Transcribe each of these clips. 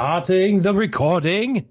Starting the recording.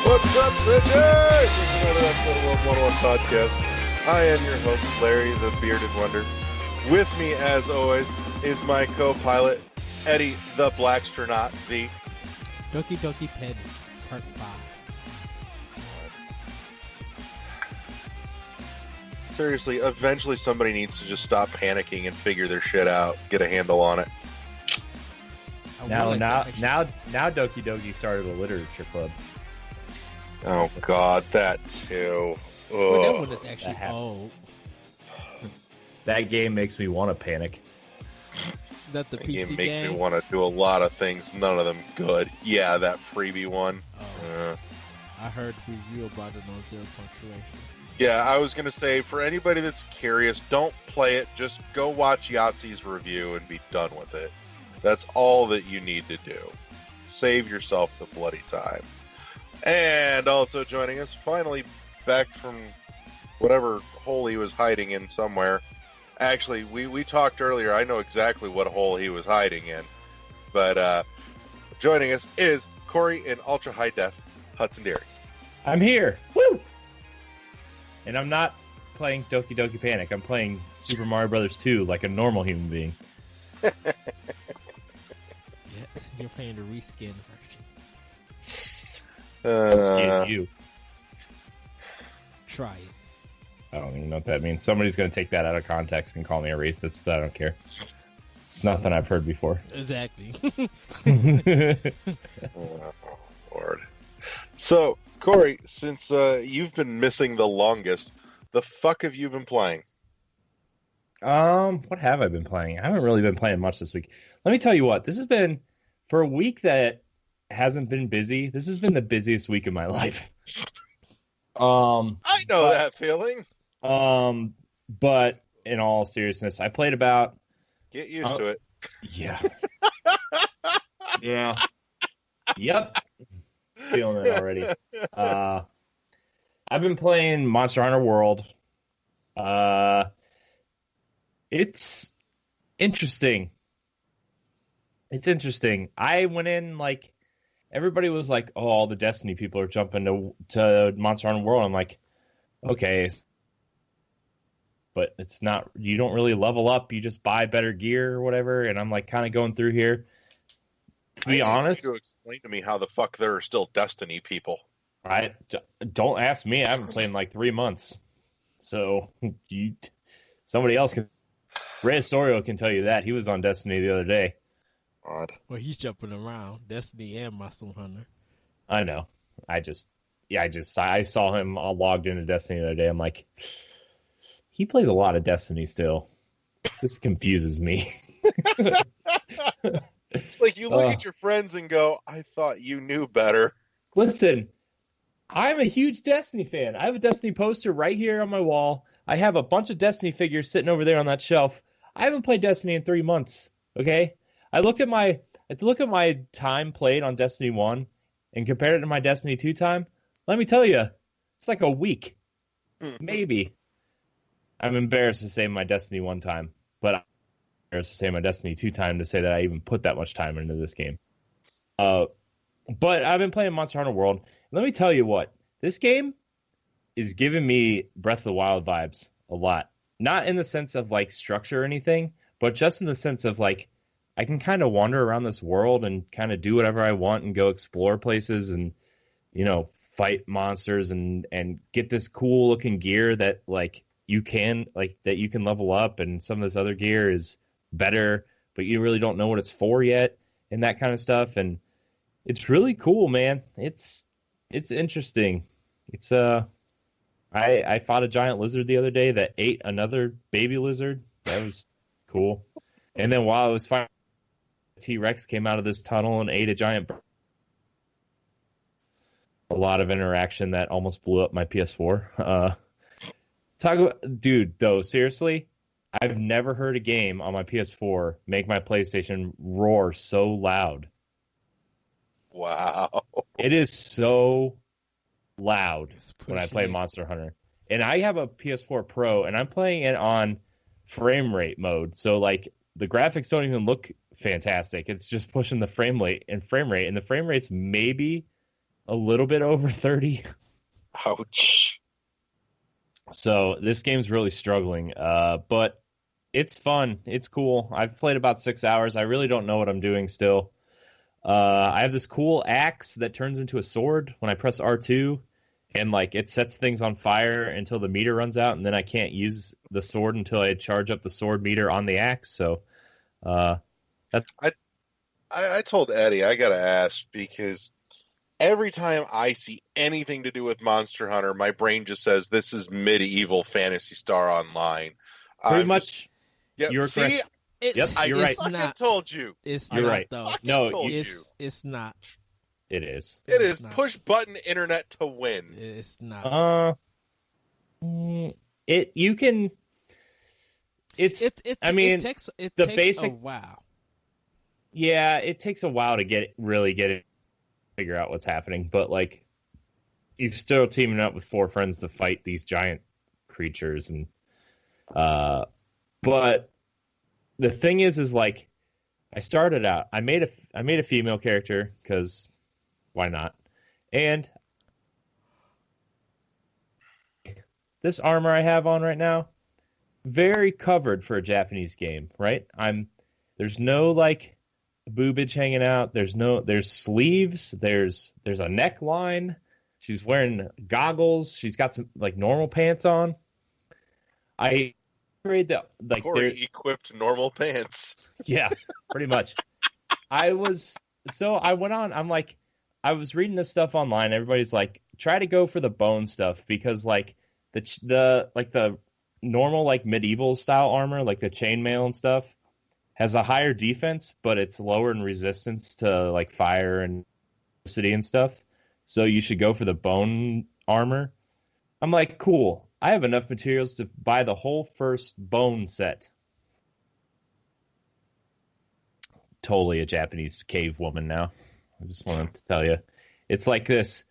What's up, bitches? This is another episode of World 101 Podcast. I am your host, Larry, the Bearded Wonder. With me, as always, is my co-pilot, Eddie, the Blackstronaut V. Doki Doki Ped, Part 5. Seriously, eventually somebody needs to just stop panicking and figure their shit out. Get a handle on it. Now Doki Doki started a literature club. Oh, God, that too. Well, that Ugh. one is actually old. That game makes me want to panic. That the That PC game makes game? me want to do a lot of things, none of them good. Yeah, that freebie one. Oh, I heard review about it on Zero Punctuation. Yeah, I was going to say, for anybody that's curious, don't play it. Just go watch Yahtzee's review and be done with it. That's all that you need to do. Save yourself the bloody time. And also joining us, finally back from whatever hole he was hiding in somewhere. Actually, we talked earlier. I know exactly what hole he was hiding in. But joining us is Corey in Ultra High Def, Hudson Dairy. I'm here. Woo! And I'm not playing Doki Doki Panic. I'm playing Super Mario Brothers 2 like a normal human being. Yeah, you're playing the reskin version. Excuse you. Try it. I don't even know what that means. Somebody's going to take that out of context and call me a racist, but I don't care. It's nothing I've heard before. Exactly. Oh, Lord. So, Corey, since you've been missing the longest, the fuck have you been playing? What have I been playing? I haven't really been playing much this week. Let me tell you what, this has been, for a week that hasn't been busy, this has been the busiest week of my life. I know that feeling. But in all seriousness, I played about... Get used to it. Yeah. Yeah. Yep. Feeling it already. I've been playing Monster Hunter World. It's interesting. It's interesting. I went in like everybody was like, "Oh, all the Destiny people are jumping to Monster Hunter World." I'm like, "Okay." But it's not, you don't really level up, you just buy better gear or whatever, and I'm like kind of going through here. To be honest, you explain to me how the fuck there are still Destiny people. Don't ask me. I haven't played in like 3 months. So somebody else can. Ray Astorio can tell you that. He was on Destiny the other day. Odd. Well, he's jumping around. Destiny and Monster Hunter. I know. I saw him all logged into Destiny the other day. I'm like, he plays a lot of Destiny still. This confuses me. Like, you look at your friends and go, I thought you knew better. Listen, I'm a huge Destiny fan. I have a Destiny poster right here on my wall. I have a bunch of Destiny figures sitting over there on that shelf. I haven't played Destiny in 3 months, okay? I look at my time played on Destiny 1 and compared it to my Destiny 2 time. Let me tell you, it's like a week. Maybe. I'm embarrassed to say my Destiny 1 time, but I'm embarrassed to say my Destiny 2 time to say that I even put that much time into this game. But I've been playing Monster Hunter World. Let me tell you what, this game is giving me Breath of the Wild vibes a lot. Not in the sense of like structure or anything, but just in the sense of like I can kind of wander around this world and kind of do whatever I want and go explore places and, you know, fight monsters and get this cool looking gear that like you can level up, and some of this other gear is better, but you really don't know what it's for yet and that kind of stuff. And it's really cool, man. It's interesting. It's I fought a giant lizard the other day that ate another baby lizard. That was cool. And then while I was fighting, T-Rex came out of this tunnel and ate a giant bird. a lot of interaction that almost blew up my PS4. Talk about, dude, though, seriously, I've never heard a game on my PS4 make my PlayStation roar so loud. Wow. It is so loud It's when I pushing play it. Monster Hunter. And I have a PS4 Pro, and I'm playing it on frame rate mode. So, like, the graphics don't even look fantastic. It's just pushing the frame rate, and the frame rate's maybe a little bit over 30. Ouch. So this game's really struggling, but it's fun. It's cool. I've played about 6 hours. I really don't know what I'm doing still. I have this cool axe that turns into a sword when I press R2, and like it sets things on fire until the meter runs out, and then I can't use the sword until I charge up the sword meter on the axe. So I told Eddie I gotta ask because every time I see anything to do with Monster Hunter, my brain just says this is medieval Phantasy Star Online. pretty much, you're see, correct. It's, Yep, you're right. it's fucking not. told you. It's You're not right. though. Fucking No, told you- you. It's not. It is. It It's is not. push button internet to win. It's not. You can. I mean, it takes the a basic- while. Yeah, it takes a while to figure out what's happening, but like you're still teaming up with 4 friends to fight these giant creatures, and but the thing is like I started out, I made a female character because why not? And this armor I have on right now, very covered for a Japanese game, right? There's no like boobage hanging out. There's sleeves. There's a neckline. She's wearing goggles. She's got some like normal pants on. I afraid that like Corey equipped normal pants. yeah, pretty much. I went on. I was reading this stuff online. Everybody's like, try to go for the bone stuff because like the normal like medieval style armor, like the chainmail and stuff, has a higher defense, but it's lower in resistance to like fire and electricity and stuff. So you should go for the bone armor. I'm like, cool. I have enough materials to buy the whole first bone set. Totally a Japanese cave woman now. I just wanted to tell you. It's like this.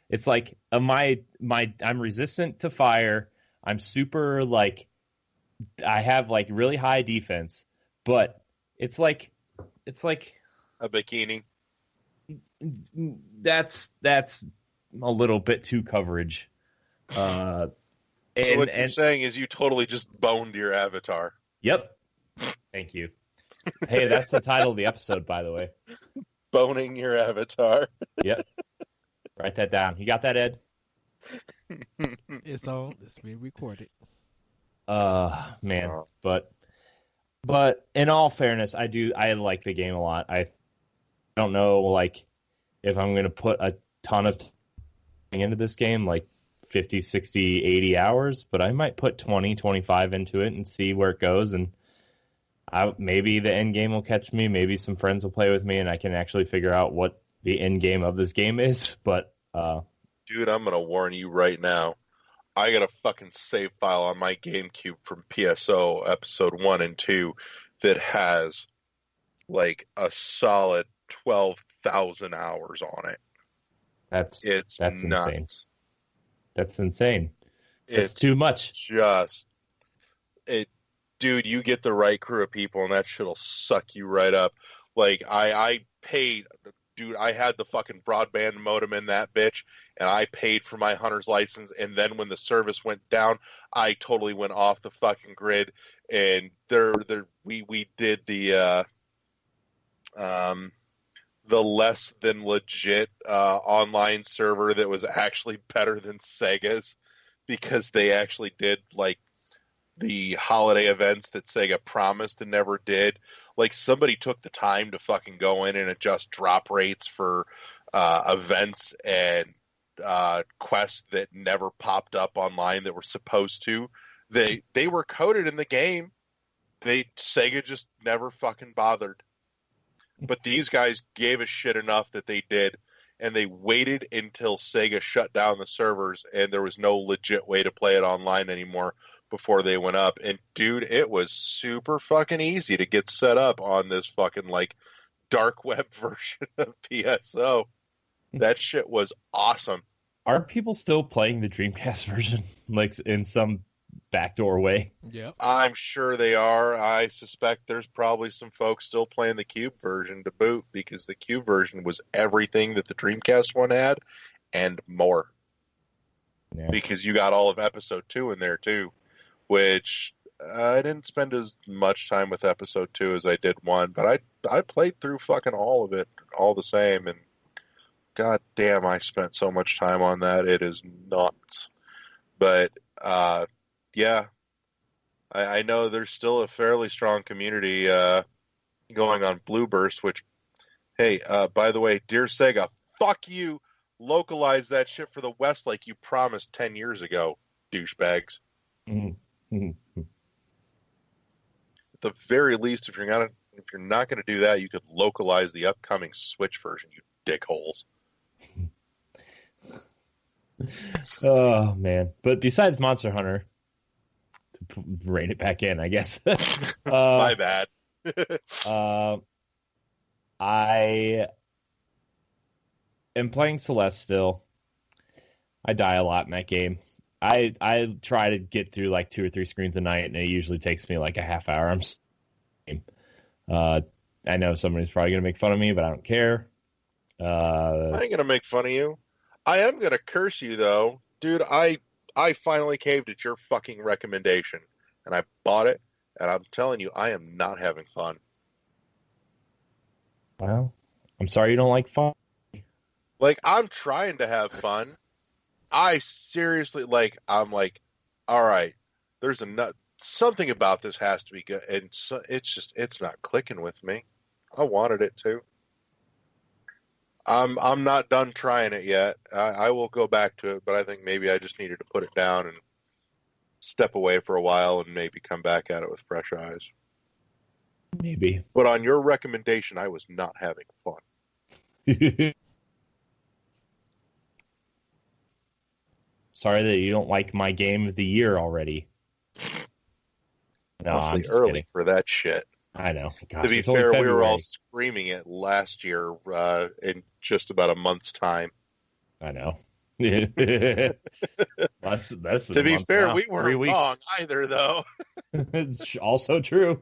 It's like I'm resistant to fire. I'm super like I have like really high defense, but it's like A bikini. that's a little bit too coverage. So what you're saying is you totally just boned your avatar. Yep. Thank you. Hey, that's the title of the episode, by the way. Boning your avatar. Yep. Write that down. You got that, Ed? It's on. It's being recorded. Man. Oh. But in all fairness, I like the game a lot. I don't know like if I'm going to put a ton of time into this game, like 50, 60, 80 hours, but I might put 20, 25 into it and see where it goes. And maybe the end game will catch me. Maybe some friends will play with me and I can actually figure out what the end game of this game is. But, Dude, I'm going to warn you right now. I got a fucking save file on my GameCube from PSO episode 1 and 2 that has like a solid 12,000 hours on it. that's It's nuts. insane. That's insane. It's It's too much. dude, you get the right crew of people and that shit'll suck you right up. Like I paid, dude, I had the fucking broadband modem in that bitch and I paid for my hunter's license, and then when the service went down, I totally went off the fucking grid, and we did the less than legit online server that was actually better than Sega's, because they actually did like the holiday events that Sega promised and never did. Like somebody took the time to fucking go in and adjust drop rates for events and quests that never popped up online that were supposed to. They were coded in the game. Sega just never fucking bothered. But these guys gave a shit enough that they did. and they waited until Sega shut down the servers and there was no legit way to play it online anymore before they went up. And dude, it was super fucking easy to get set up on this fucking like dark web version of PSO. That shit was awesome. Are people still playing the Dreamcast version, like in some backdoor way? Yep. I'm sure they are. I suspect there's probably some folks still playing the Cube version to boot, because the Cube version was everything that the Dreamcast one had and more. Yeah. Because you got all of episode 2 in there too, which I didn't spend as much time with episode 2 as I did 1, but I played through fucking all of it all the same, and god damn, I spent so much time on that. It is nuts. But yeah, I know there's still a fairly strong community going on Blueburst, which, hey, by the way, dear Sega, fuck you. Localize that shit for the West like you promised 10 years ago, douchebags. Mm-hmm. At the very least, if you're not going to do that, you could localize the upcoming Switch version, you dickholes. Oh man! But besides Monster Hunter, to rein it back in, I guess. My bad. I am playing Celeste still. I die a lot in that game. I try to get through like 2 or 3 screens a night, and it usually takes me like a half hour. I know somebody's probably gonna make fun of me, but I don't care. I ain't gonna make fun of you. I am gonna curse you though, dude. I finally caved at your fucking recommendation, and I bought it. And I'm telling you, I am not having fun. Well, I'm sorry you don't like fun. Like, I'm trying to have fun. I seriously, like, I'm like, all right, there's something about this has to be good, and so, it's not clicking with me. I wanted it to. I'm not done trying it yet. I will go back to it, but I think maybe I just needed to put it down and step away for a while and maybe come back at it with fresh eyes. Maybe. But on your recommendation, I was not having fun. Sorry that you don't like my game of the year already. No, I'm just early kidding. for that shit. I know. Gosh, to be it's only fair, we February. were all screaming it last year in just about a month's time. I know. that's to be fair, we weren't wrong either, though. It's also true.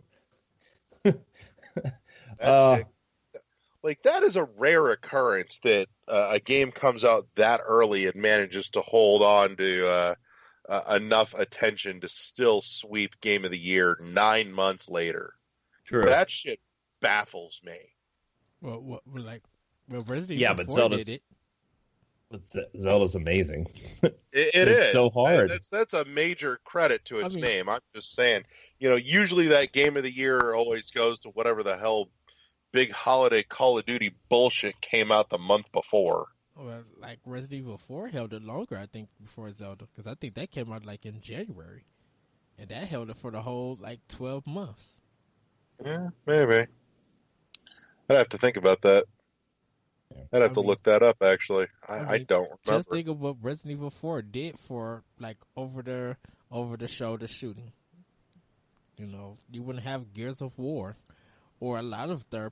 Like, that is a rare occurrence that a game comes out that early and manages to hold on to enough attention to still sweep Game of the Year 9 months later. True. That shit baffles me. Well, Resident Yeah, Evil but 4 Zelda's did it. Zelda's amazing. It It's is so hard. That's a major credit to its name. I'm just saying, usually that Game of the Year always goes to whatever the hell big holiday Call of Duty bullshit came out the month before. Well, like Resident Evil 4 held it longer, I think, before Zelda, because I think that came out like in January, and that held it for the whole 12 months. Yeah, maybe. I'd have to think about that. I'd have to look that up, actually. I don't remember. Just think of what Resident Evil 4 did for over the shoulder shooting. You wouldn't have Gears of War or a lot of third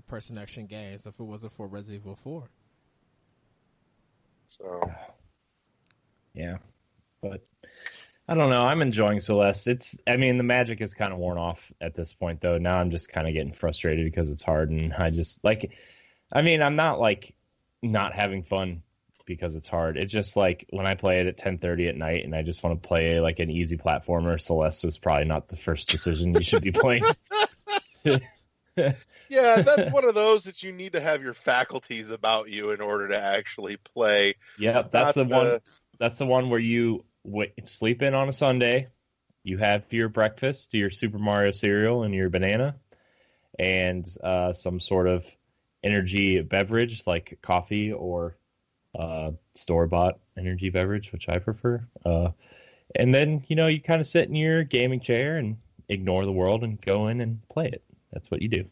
person action games if it wasn't for Resident Evil 4. So, yeah, but I don't know. I'm enjoying Celeste. The magic is kind of worn off at this point, though. Now I'm just kind of getting frustrated because it's hard, and I just I'm not not having fun because it's hard. It's just when I play it at 10:30 at night and I just want to play an easy platformer, Celeste is probably not the first decision you should be playing. Yeah, that's one of those that you need to have your faculties about you in order to actually play. Yep, that's the one. That's the one where you sleep in on a Sunday. You have for your breakfast your Super Mario cereal and your banana, and some sort of energy beverage like coffee or store-bought energy beverage, which I prefer. And then you kind of sit in your gaming chair and ignore the world and go in and play it. That's what you do.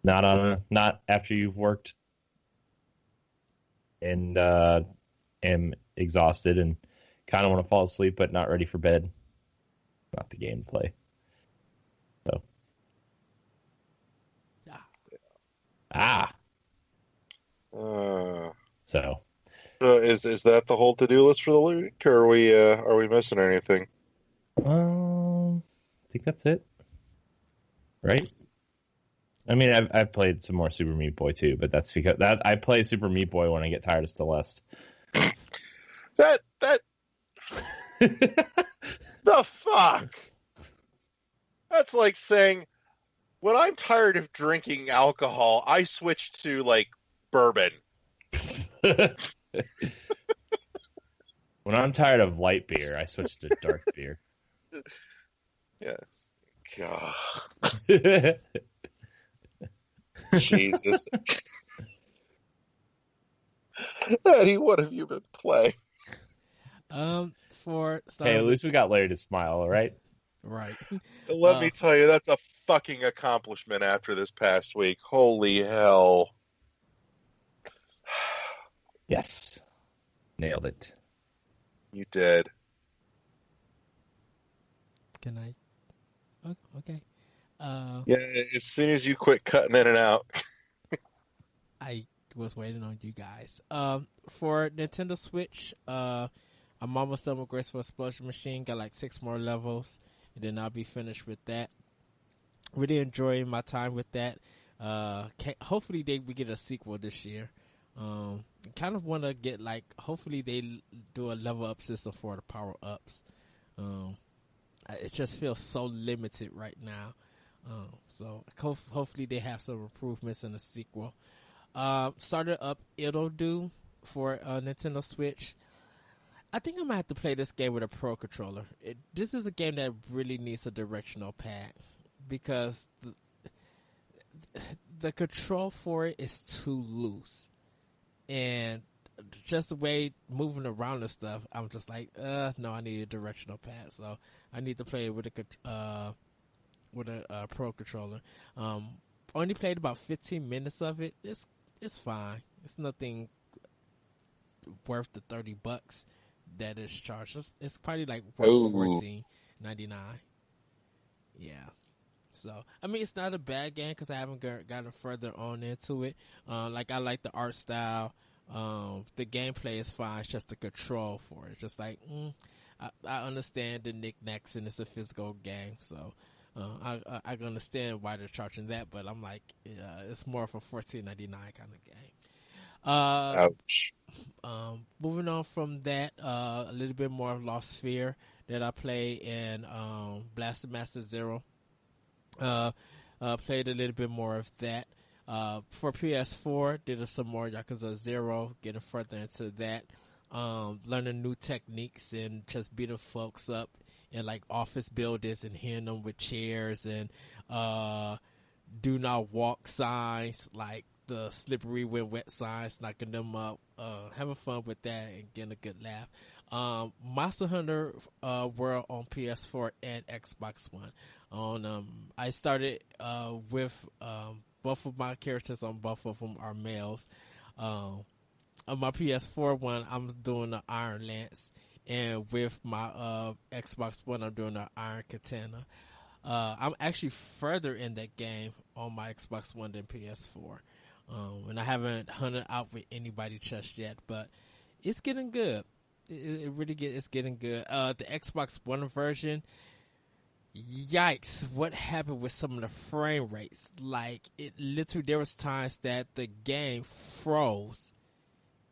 Not after you've worked and am exhausted and kind of want to fall asleep, but not ready for bed. Not the game to play. So. Ah. So. Is that the whole to-do list for the week, or are we missing anything? I think that's it. Right? I mean, I've played some more Super Meat Boy too, but that's because I play Super Meat Boy when I get tired of Celeste. That the fuck? That's like saying when I'm tired of drinking alcohol, I switch to like bourbon. When I'm tired of light beer, I switch to dark beer. Yeah. God. Jesus. Eddie, what have you been playing? For Hey, at least we got Larry to smile, all right? Right. Let me tell you, that's a fucking accomplishment after this past week. Holy hell. Yes. Nailed it. You did. Can I? Oh, okay. Yeah, as soon as you quit cutting in and out. I was waiting on you guys. For Nintendo Switch, I'm almost done with Graceful Explosion Machine. Got like 6 more levels, and then I'll be finished with that. Really enjoying my time with that. Hopefully we get a sequel this year. Kind of want to get like, hopefully they do a level up system for the power ups. It just feels so limited right now. So hopefully they have some improvements in the sequel. Started up It'll Do for Nintendo Switch. I think I might have to play this game with a Pro Controller. This is a game that really needs a directional pad because the control for it is too loose. And just the way moving around and stuff, I'm just like, no, I need a directional pad. So I need to play it with a Pro Controller. Only played about 15 minutes of it. It's fine. It's nothing worth the $30 that is charged. It's probably like worth $14.99. Yeah. So I mean, it's not a bad game because I haven't gotten further on into it. Like I like the art style. The gameplay is fine. It's just the control for it. It's just like I understand the knickknacks and it's a physical game. So I can understand why they're charging that, but I'm like, it's more of a $14.99 kind of game. Ouch. Moving on from that, a little bit more of Lost Sphere that I play in Blaster Master Zero. Played a little bit more of that. For PS4, did some more Yakuza 0, getting further into that. Learning new techniques and just beating folks up in like office buildings and hitting them with chairs and do not walk signs, like the slippery when wet signs, knocking them up. Having fun with that and getting a good laugh. Monster Hunter World on PS4 and Xbox One. I started with both of my characters on both of them are males. On my PS4 one, I'm doing the Iron Lance, and with my Xbox One, I'm doing the Iron Katana. I'm actually further in that game on my Xbox One than PS4. And I haven't hunted out with anybody just yet, but it's getting good. It's getting good. The Xbox One version, yikes, what happened with some of the frame rates? Like, it literally, there was times that the game froze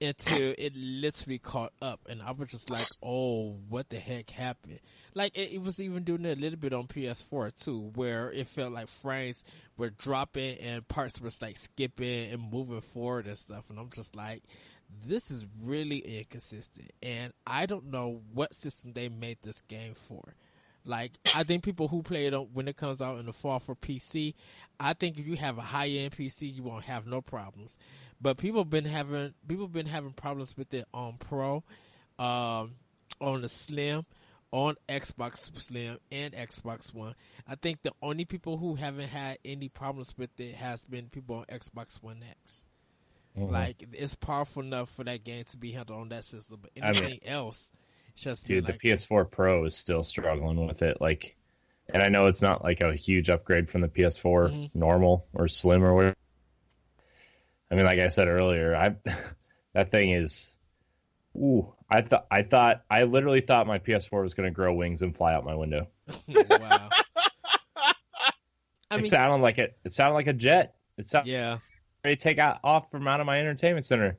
until it literally caught up, and I was just like, oh, what the heck happened? Like, it was even doing it a little bit on PS4 too, where it felt like frames were dropping and parts was like skipping and moving forward and stuff, and I'm just like, this is really inconsistent, and I don't know what system they made this game for. Like, I think people who play it when it comes out in the fall for PC, I think if you have a high-end PC, you won't have no problems. But people have been having problems with it on Pro, on the Slim, on Xbox Slim and Xbox One. I think the only people who haven't had any problems with it has been people on Xbox One X. Like, it's powerful enough for that game to be handled on that system. But I mean, anything else, it's just dude, like, the PS4 Pro is still struggling with it. Like, and I know it's not like a huge upgrade from the PS4 normal or slim or whatever. I mean, like I said earlier, that thing is. Ooh, I literally thought my PS4 was going to grow wings and fly out my window. wow. It sounded like a jet. It sounded yeah. ready to take off from out of my entertainment center.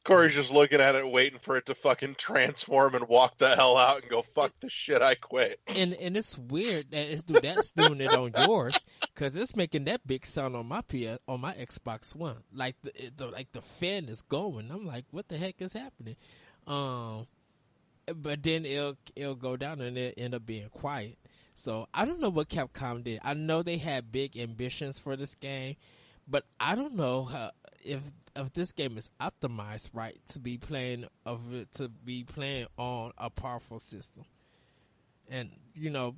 Corey's just looking at it, waiting for it to fucking transform and walk the hell out and go, fuck this shit, I quit. And it's weird that that's doing it on yours, because it's making that big sound on my Xbox One. Like the fan is going. I'm like, what the heck is happening? But then it'll go down and it end up being quiet. So I don't know what Capcom did. I know they had big ambitions for this game, but I don't know if this game is optimized right to be playing on a powerful system. And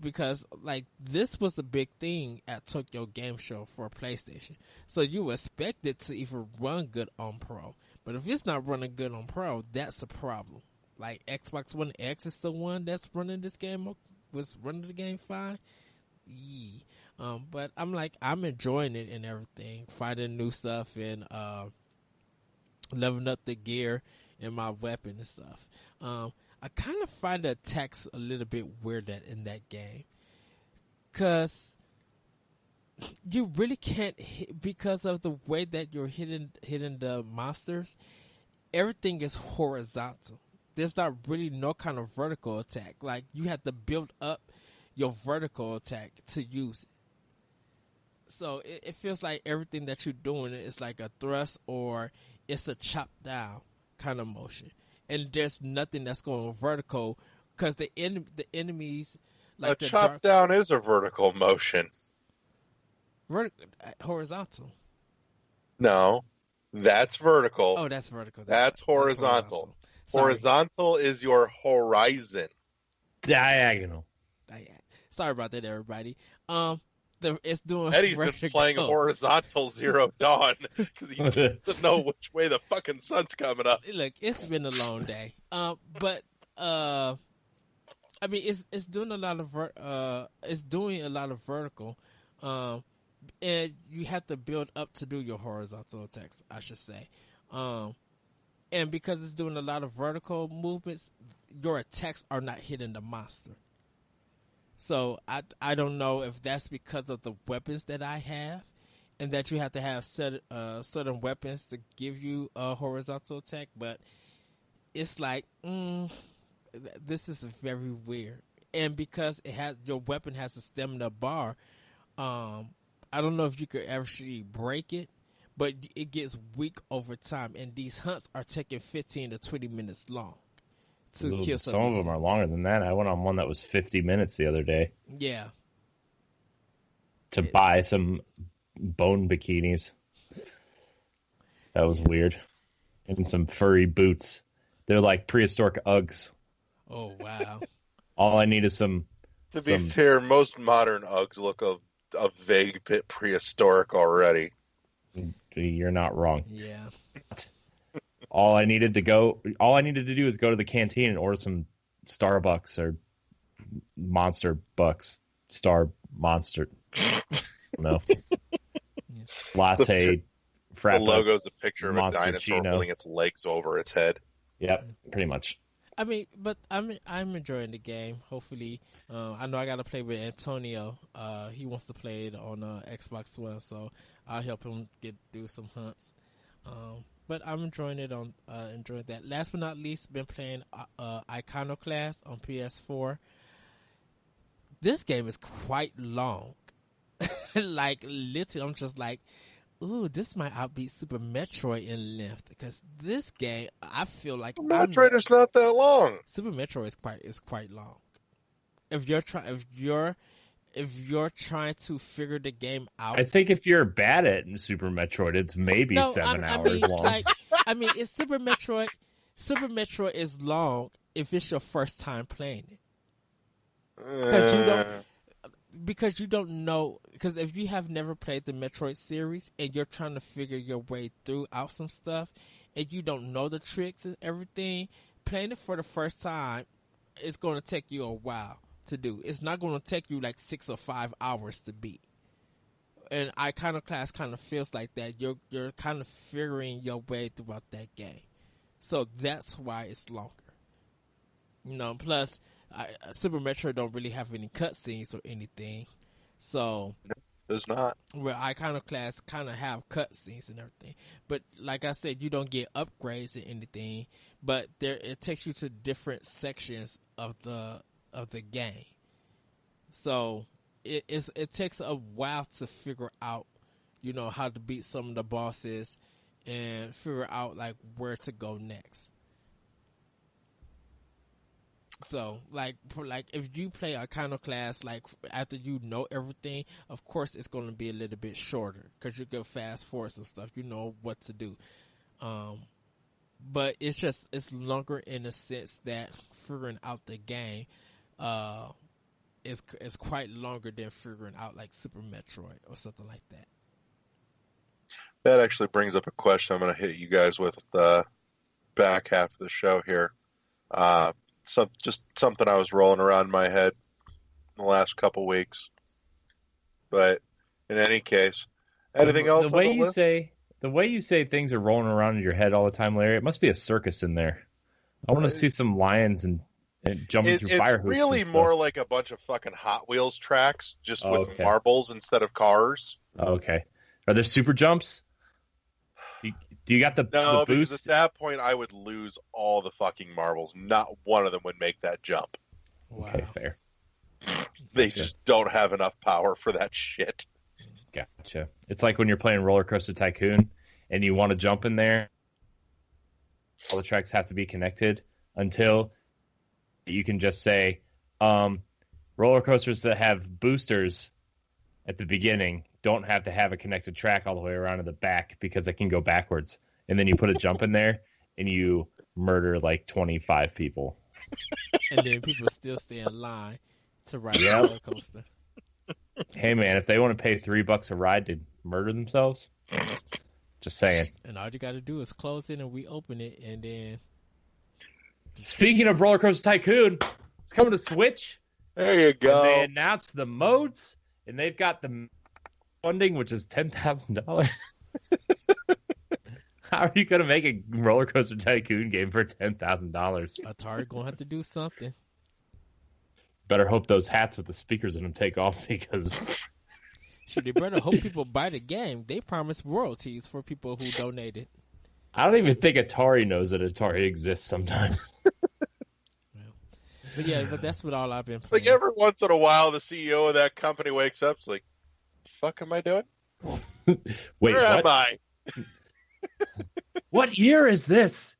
because like this was a big thing at Tokyo Game Show for PlayStation, so you expect it to even run good on Pro. But if it's not running good on Pro, that's a problem. Like Xbox One X is the one that's running this game, was running the game fine. Yeah. But I'm enjoying it and everything, finding new stuff and leveling up the gear and my weapon and stuff. I kind of find the attacks a little bit weird in that game, cause you really can't hit because of the way that you're hitting the monsters. Everything is horizontal. There's not really no kind of vertical attack. Like, you have to build up your vertical attack to use it. So it feels like everything that you're doing is like a thrust or it's a chop down kind of motion. And there's nothing that's going vertical because the enemies, like a chop down is a vertical motion. Horizontal. No, that's vertical. Oh, that's vertical. That's horizontal. Horizontal is your horizon. Diagonal. Sorry about that, everybody. It's doing. Eddie's been playing Horizontal Zero Dawn because he doesn't know which way the fucking sun's coming up. Look, it's been a long day. But I mean, it's doing a lot of vertical. And you have to build up to do your horizontal attacks, I should say. And because it's doing a lot of vertical movements, your attacks are not hitting the monster. So I don't know if that's because of the weapons that I have, and that you have to have certain weapons to give you a horizontal attack. But it's like, this is very weird. And because your weapon has a stamina bar, I don't know if you could actually break it, but it gets weak over time. And these hunts are taking 15 to 20 minutes long. Kill some of them are longer than that. I went on one that was 50 minutes the other day. Yeah. To buy some bone bikinis. That was weird. And some furry boots. They're like prehistoric Uggs. Oh, wow. All I need is some... To be fair, most modern Uggs look a vague bit prehistoric already. You're not wrong. Yeah. All I needed to do is go to the canteen and order some Starbucks or Monster Bucks. Star Monster. No. Latte. The logo's a picture of a dinosaur Chino. pulling its legs over its head. Yep, pretty much. I mean, but I'm enjoying the game. Hopefully, I know I got to play with Antonio. He wants to play it on Xbox One, so I'll help him do some hunts. But I'm enjoying it enjoying that. Last but not least, been playing Iconoclast on PS4. This game is quite long. Like, literally, I'm just like, ooh, this might outbeat Super Metroid in length, because this game, I feel like Metroid is not that long. Super Metroid is quite long. If you're trying to figure the game out, I think if you're bad at Super Metroid, it's maybe 7 hours long. It's Super Metroid. Super Metroid is long if it's your first time playing it, because you don't. because you don't know, because if you have never played the Metroid series and you're trying to figure your way through out some stuff and you don't know the tricks and everything, playing it for the first time is going to take you a while to do. It's not going to take you like 6 or 5 hours to beat. And Iconoclast kind of feels like that. You're kind of figuring your way throughout that game. So that's why it's longer. You know, plus Super Metroid don't really have any cutscenes or anything. So Does not. where Iconoclast kind of have cutscenes and everything. But like I said, you don't get upgrades or anything. But it takes you to different sections of the game. So it takes a while to figure out, you know, how to beat some of the bosses and figure out like where to go next. So, like if you play Iconoclast, like after you know everything, of course it's going to be a little bit shorter because you can fast forward some stuff. You know what to do, but it's longer in the sense that figuring out the game is quite longer than figuring out like Super Metroid or something like that. That actually brings up a question I'm going to hit you guys with the back half of the show here. Just something I was rolling around in my head in the last couple weeks. But in any case, anything else The way on the list? the way you say things are rolling around in your head all the time, Larry, it must be a circus in there. I want to see some lions and jumping through fire It's hoops. really and stuff. more like a bunch of fucking Hot Wheels tracks, just with Okay. marbles instead of cars. Okay. Are there super jumps? Do you got the No, because boost? at that point I would lose all the fucking marbles. Not one of them would make that jump. Wow. Okay, fair. They just don't have enough power for that shit. Gotcha. It's like when you're playing Roller Coaster Tycoon and you want to jump in there. All the tracks have to be connected until you can just say, roller coasters that have boosters at the beginning don't have to have a connected track all the way around to the back because it can go backwards. And then you put a jump in there and you murder like 25 people. And then people still stay in line to ride Yep. the roller coaster. Hey man, if they want to pay $3 a ride to murder themselves, just saying. And all you got to do is close it and reopen it, and then Speaking of Roller Coaster Tycoon, it's coming to Switch. There you And go. they announced the modes, and they've got the funding, which is $10,000. How are you going to make a Roller Coaster Tycoon game for $10,000? Atari gonna have to do something. Better hope those hats with the speakers in them take off because Should they better hope people buy the game? They promise royalties for people who donated. I don't even think Atari knows that Atari exists sometimes. But yeah, but that's what all I've been Like playing. every once in a while, the CEO of that company wakes up. It's like, "The fuck am I doing? Wait, Where am what? I?" What year is this?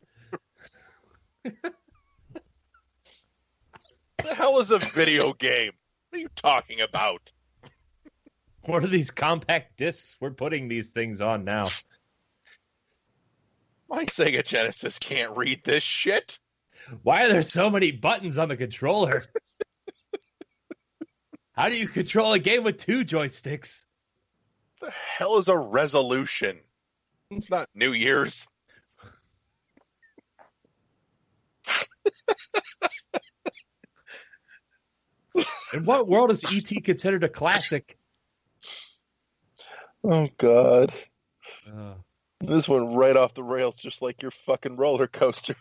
The hell is a video game? What are you talking about? What are these compact discs we're putting these things on now? My Sega Genesis can't read this shit. Why are there so many buttons on the controller? How do you control a game with 2 joysticks? The hell is a resolution? It's not New Year's. In what world is E.T. considered a classic? Oh God, this went right off the rails, just like your fucking roller coaster.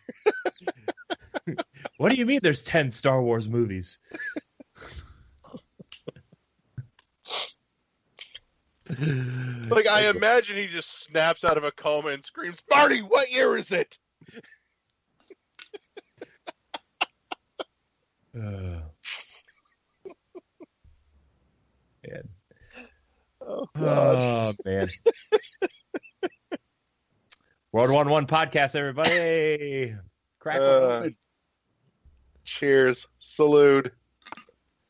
What do you mean there's 10 Star Wars movies? Like I imagine he just snaps out of a coma and screams, "Marty, what year is it?" Man. Oh God. Oh, man. World 1-1 podcast, everybody. Crack one open. Cheers. Salute.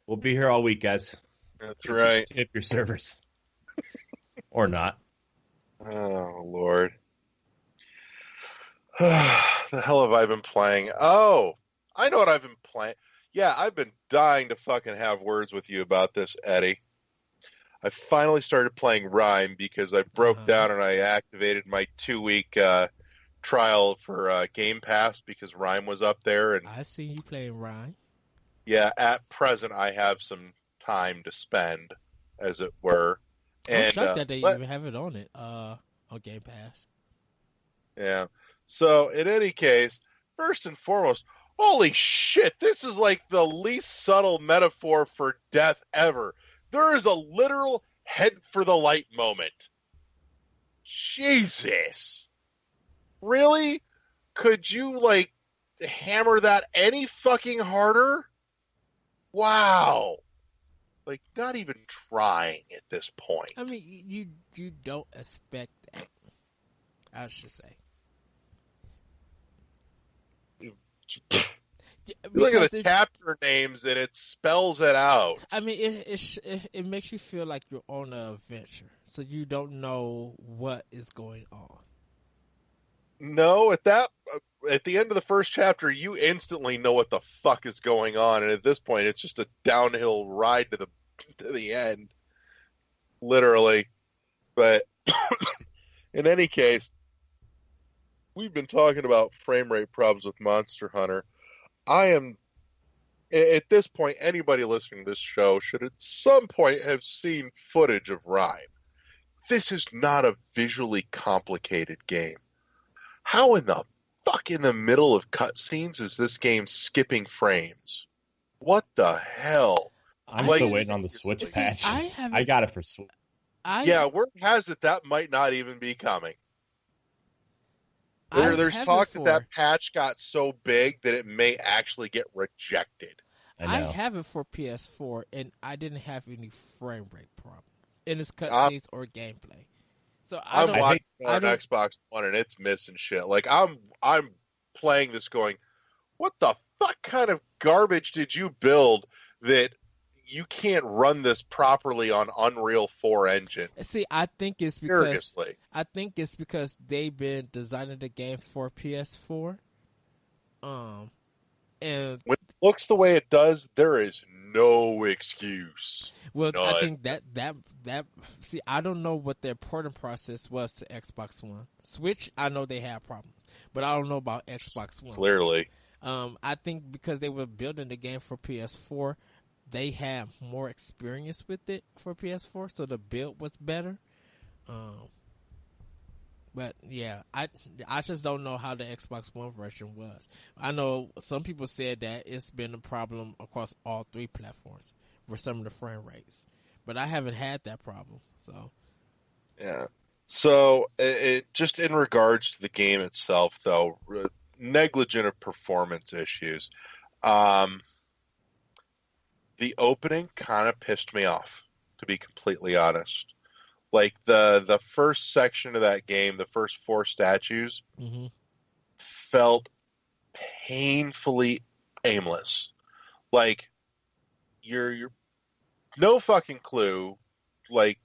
We'll be here all week, guys. That's right. Tip your servers. Or not. Oh, Lord. The hell have I been playing? Oh, I know what I've been playing. Yeah, I've been dying to fucking have words with you about this, Eddie. I finally started playing Rime because I broke Uh-huh. down and I activated my 2 week trial for Game Pass because Rime was up there. And I see you playing Ryan. yeah, at present I have some time to spend, as it were. I'm And shocked that they even have it on it. On Game Pass. yeah. So in any case, first and foremost, holy shit, this is like the least subtle metaphor for death ever. There is a literal head for the light moment. Jesus. Really? Could you like hammer that any fucking harder? Wow. Like not even trying at this point. I mean, you don't expect that. I should say. Yeah, You look at because the it. chapter names and it spells it out. I mean, it makes you feel like you're on an adventure, so you don't know what is going on. No, at the end of the first chapter, you instantly know what the fuck is going on, and at this point, it's just a downhill ride to the end, literally. But in any case, we've been talking about frame rate problems with Monster Hunter. I am at this point, anybody listening to this show should at some point have seen footage of Rime. This is not a visually complicated game. How in the fuck in the middle of cutscenes is this game skipping frames? What the hell? I'm Like, still waiting on the Switch see, patch. I haven't. I got it for Switch. Yeah, word has it that might not even be coming. I There's have talk it that for, that patch got so big that it may actually get rejected. I know. have it for PS4, and I didn't have any frame rate problems in its I'm, cutscenes or gameplay. So I I'm don't. watching it I on don't. Xbox One and it's missing shit. Like I'm playing this going, what the fuck kind of garbage did you build that you can't run this properly on Unreal 4 engine? See, I think it's Seriously. because they've been designing the game for PS4. And When it looks the way it does, there is no excuse. well, I None. think that see, I don't know what their porting process was to Xbox One. Switch, I know they have problems, but I don't know about Xbox One. Clearly. I think because they were building the game for PS4, they had more experience with it for PS4, so the build was better. But yeah, I just don't know how the Xbox One version was. I know some people said that it's been a problem across all three platforms with some of the frame rates, but I haven't had that problem. So Yeah. So, it just in regards to the game itself, though, negligent of performance issues. Um, the opening kind of pissed me off, to be completely honest. Like the first section of that game, the first four statues, mm-hmm. felt painfully aimless. Like you're no fucking clue, like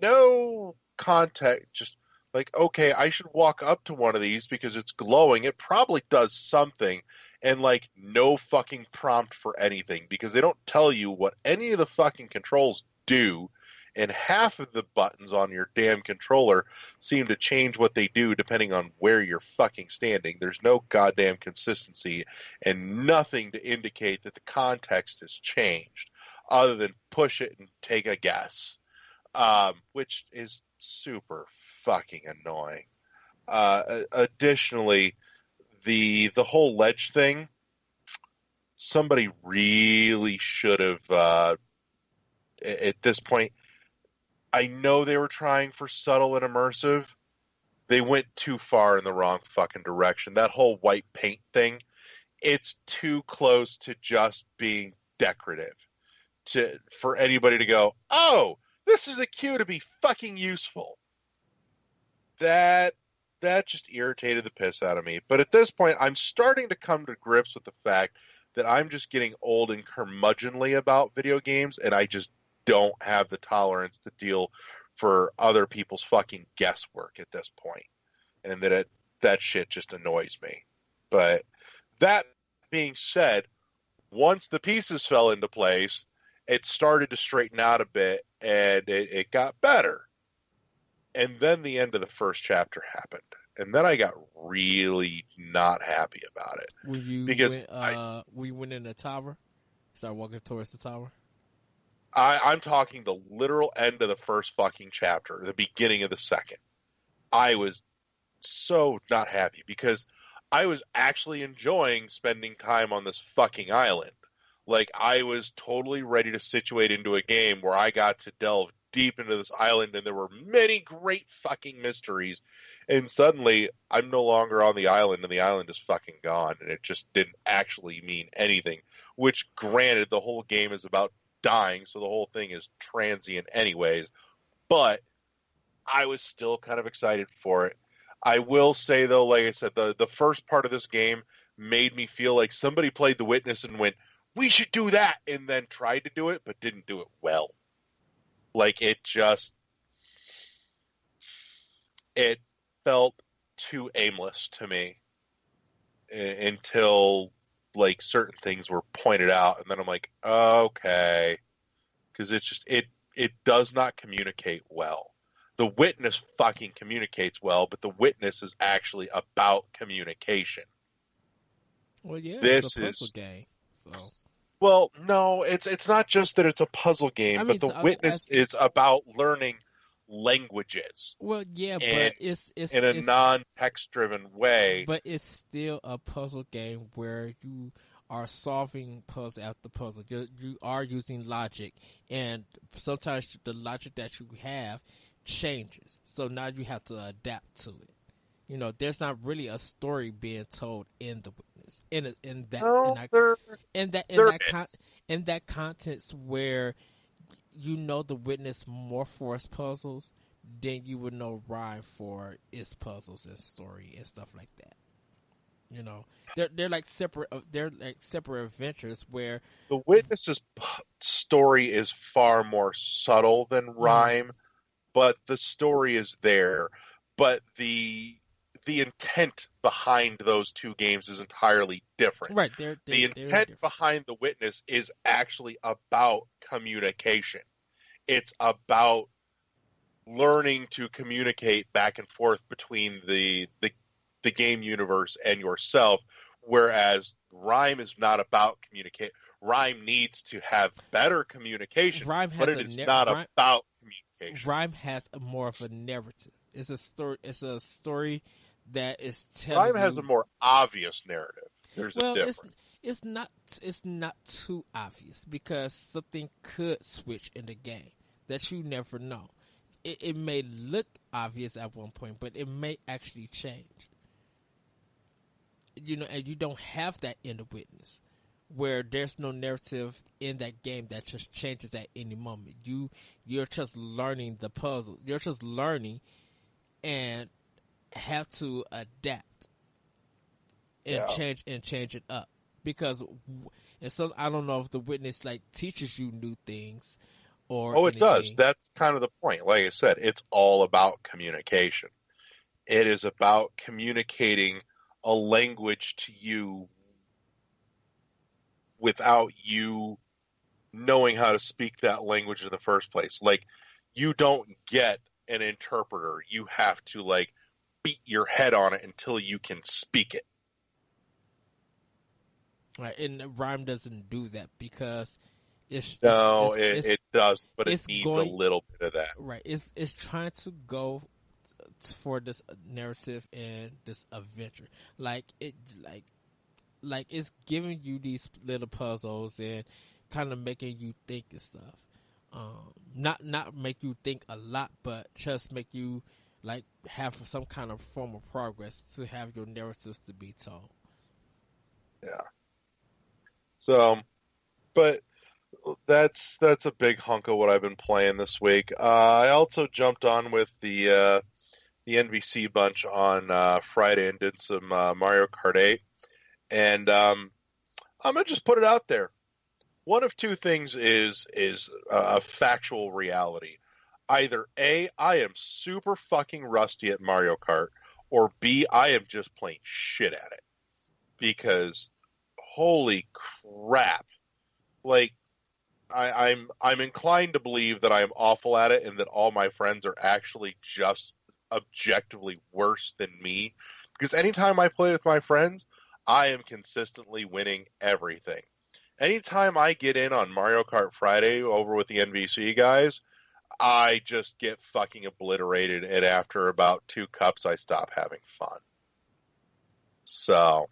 no context, just like, okay, I should walk up to one of these because it's glowing. It probably does something, and like no fucking prompt for anything because they don't tell you what any of the fucking controls do. And half of the buttons on your damn controller seem to change what they do depending on where you're fucking standing. There's no goddamn consistency and nothing to indicate that the context has changed other than push it and take a guess, which is super fucking annoying. Additionally, the whole ledge thing, somebody really should have, at this point, I know they were trying for subtle and immersive. They went too far in the wrong fucking direction. That whole white paint thing, it's too close to just being decorative for anybody to go, oh, this is a cue to be fucking useful. That just irritated the piss out of me. But at this point, I'm starting to come to grips with the fact that I'm just getting old and curmudgeonly about video games, and I just don't have the tolerance to deal for other people's fucking guesswork at this point, and that shit just annoys me. But that being said, once the pieces fell into place, it started to straighten out a bit, and it got better. And then the end of the first chapter happened. And then I got really not happy about it. When you Because went in the tower, start walking towards the tower. I'm talking the literal end of the first fucking chapter, the beginning of the second. I was so not happy because I was actually enjoying spending time on this fucking island. Like, I was totally ready to situate into a game where I got to delve deep into this island, and there were many great fucking mysteries. And suddenly, I'm no longer on the island, and the island is fucking gone, and it just didn't actually mean anything. Which, granted, the whole game is about dying, so the whole thing is transient anyways. But I was still kind of excited for it. I will say, though, like I said, the first part of this game made me feel like somebody played The Witness and went, we should do that, and then tried to do it, but didn't do it well. Like, it felt too aimless to me until, like, certain things were pointed out, and then I'm like, okay. Because it does not communicate well. The Witness fucking communicates well, but The Witness is actually about communication. Well, yeah, this it's a puzzle game, so... Well, no, it's not just that it's a puzzle game, but The Witness is about learning languages. Well, yeah, but it's in a non-text driven way. But it's still a puzzle game where you are solving puzzle after puzzle. You are using logic, and sometimes the logic that you have changes. So now you have to adapt to it. You know, there's not really a story being told in The Witness. In that context where you know The Witness more for its puzzles than you would know Rhyme for its puzzles and story and stuff like that. You know, they're like separate adventures where The Witness's story is far more subtle than Rhyme, but the story is there. But the intent behind those two games is entirely different. Right. The intent behind The Witness is actually about communication. It's about learning to communicate back and forth between the game universe and yourself, whereas Rhyme is not about communicate. Rhyme needs to have better communication, but it is not about communication. Rhyme has more of a narrative. It's a story. It's a story that is telling. Rhyme has a more obvious narrative. There's a difference. It's not too obvious because something could switch in the game that you never know. It may look obvious at one point, but it may actually change. You know, and you don't have that in The Witness, where there's no narrative in that game that just changes at any moment. You're just learning the puzzle. You're just learning and have to adapt and change it up, because I don't know if The Witness like teaches you new things or anything. It does. That's kind of the point. Like I said, it's all about communication. It is about communicating a language to you without you knowing how to speak that language in the first place. Like, you don't get an interpreter. You have to, like, beat your head on it until you can speak it. Right, and Rhyme doesn't do that because it does, but it needs a little bit of that. Right, it's trying to go for this narrative and this adventure, like it's giving you these little puzzles and kind of making you think and stuff. Not make you think a lot, but just make you like have some kind of form of progress to have your narratives to be told. Yeah. So, but that's a big hunk of what I've been playing this week. I also jumped on with the NVC bunch on Friday and did some Mario Kart 8. And I'm going to just put it out there. One of two things is a factual reality. Either A, I am super fucking rusty at Mario Kart, or B, I am just playing shit at it. Because holy crap. Like, I'm inclined to believe that I'm awful at it and that all my friends are actually just objectively worse than me. Because anytime I play with my friends, I am consistently winning everything. Anytime I get in on Mario Kart Friday over with the NVC guys, I just get fucking obliterated, and after about 2 cups, I stop having fun. So,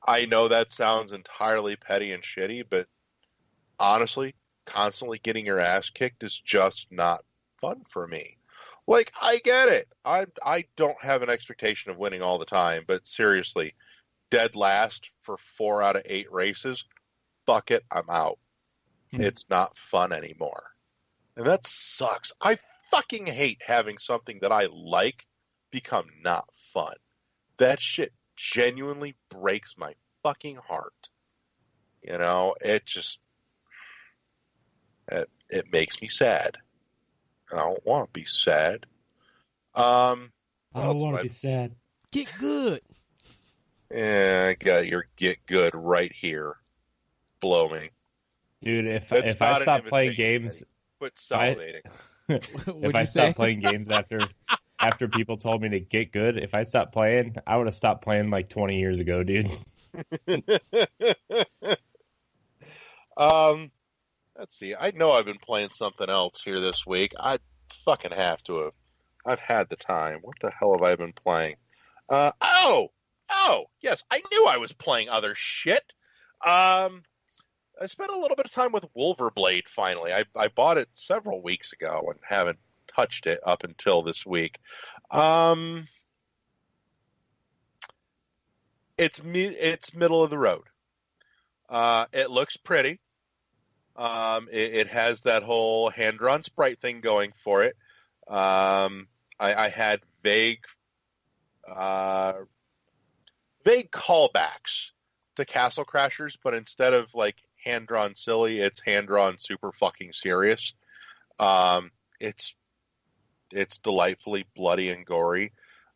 I know that sounds entirely petty and shitty, but honestly, constantly getting your ass kicked is just not fun for me. Like, I get it. I don't have an expectation of winning all the time, but seriously, dead last for 4 out of 8 races, fuck it, I'm out. It's not fun anymore. And that sucks. I fucking hate having something that I like become not fun. That shit genuinely breaks my fucking heart. You know, it makes me sad. I don't want to be sad. I don't want to be sad. Get good. Yeah, I got your get good right here. Blow me. Dude, if I stop playing games... Quit salivating. If I stopped playing games after people told me to get good, if I stopped playing, I would have stopped playing like 20 years ago, dude. Let's see. I know I've been playing something else here this week. I fucking have to have. I've had the time. What the hell have I been playing? Oh, yes. I knew I was playing other shit. I spent a little bit of time with Wolverblade, finally. I bought it several weeks ago and haven't touched it up until this week. It's middle of the road. It looks pretty. It has that whole hand-drawn sprite thing going for it. I had vague callbacks to Castle Crashers, but instead of like hand-drawn silly, it's hand-drawn super fucking serious. It's delightfully bloody and gory,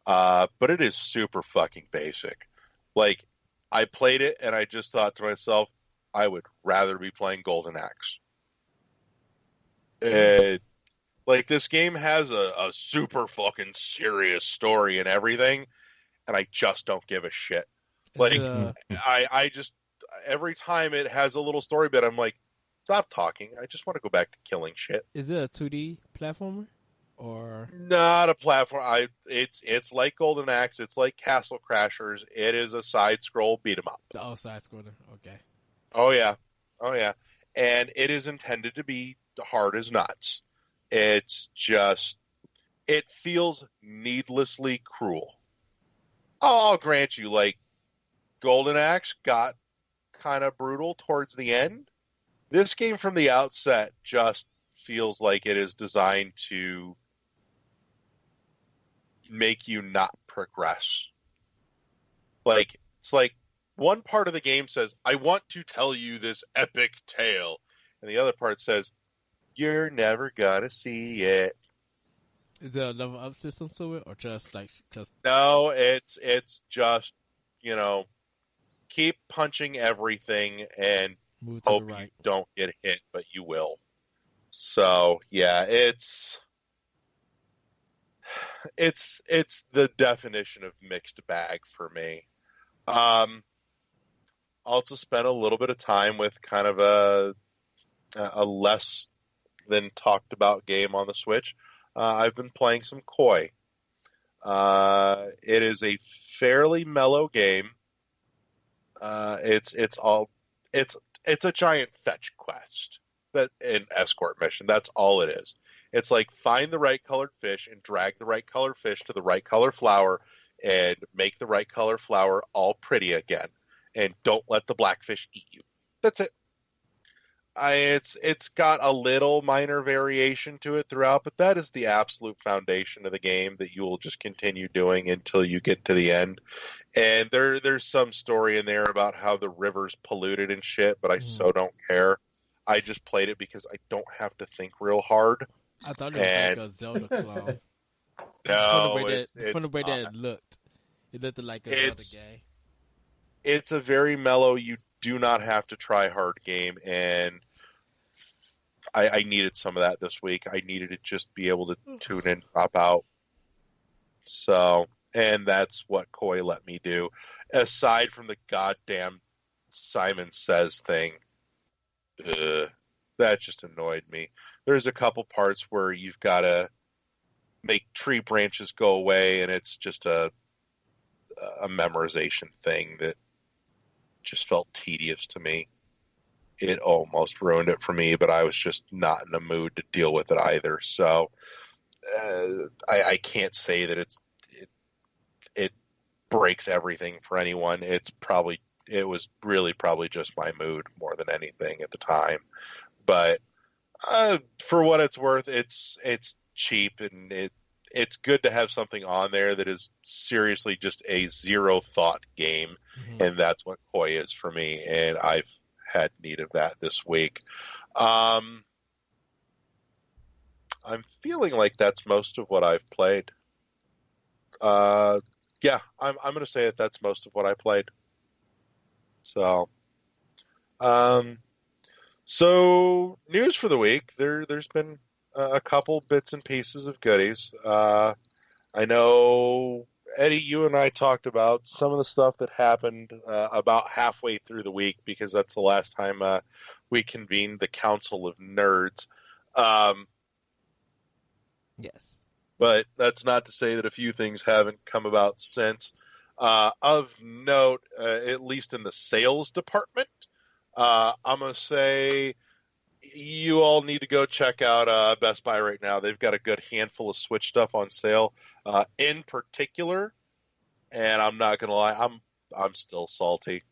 but it is super fucking basic. Like, I played it and I just thought to myself, I would rather be playing Golden Axe. Like, this game has a super fucking serious story and everything, and I just don't give a shit. Like, I just, every time it has a little story bit, I'm like, stop talking. I just want to go back to killing shit. Is it a 2D platformer? Or not a platform? It's like Golden Axe. It's like Castle Crashers. It is a side-scroll beat-em-up. Oh, side-scroller. Okay. Oh, yeah. And it is intended to be hard as nuts. It's just, it feels needlessly cruel. I'll grant you, like, Golden Axe got kind of brutal towards the end. This game from the outset just feels like it is designed to make you not progress. Like, it's like one part of the game says, I want to tell you this epic tale. And the other part says, you're never gonna see it. Is there a level up system to it, or just? No, it's just, you know, keep punching everything and move to hope the right. You don't get hit, but you will. So yeah, it's the definition of mixed bag for me. Also spent a little bit of time with kind of a less than talked about game on the Switch. I've been playing some Koi. It is a fairly mellow game. It's a giant fetch quest, that an escort mission. That's all it is. It's like find the right colored fish and drag the right colored fish to the right color flower and make the right color flower all pretty again. And don't let the blackfish eat you. That's it. It's got a little minor variation to it throughout, but that is the absolute foundation of the game that you will just continue doing until you get to the end. And there's some story in there about how the river's polluted and shit, but I so don't care. I just played it because I don't have to think real hard. I thought it was like a Zelda clone. No, from the way that it looked like a Zelda game. It's a very mellow. You do not have to try hard game, and I needed some of that this week. I needed to just be able to tune in, drop out. So, and that's what Koi let me do. Aside from the goddamn Simon Says thing, that just annoyed me. There's a couple parts where you've got to make tree branches go away, and it's just a memorization thing that just felt tedious to me. It almost ruined it for me, but I was just not in the mood to deal with it either. So I can't say that it breaks everything for anyone. It was really probably just my mood more than anything at the time. But for what it's worth, it's cheap, and it's good to have something on there that is seriously just a zero thought game, and that's what Koi is for me. And I've had need of that this week. I'm feeling like that's most of what I've played. Yeah, I'm going to say that's most of what I played. So, so news for the week. There's been a couple bits and pieces of goodies. I know, Eddie, you and I talked about some of the stuff that happened about halfway through the week, because that's the last time we convened the Council of Nerds. Yes. But that's not to say that a few things haven't come about since. Of note, at least in the sales department, I'm going to say you all need to go check out Best Buy right now. They've got a good handful of Switch stuff on sale. In particular, and I'm not going to lie, I'm still salty.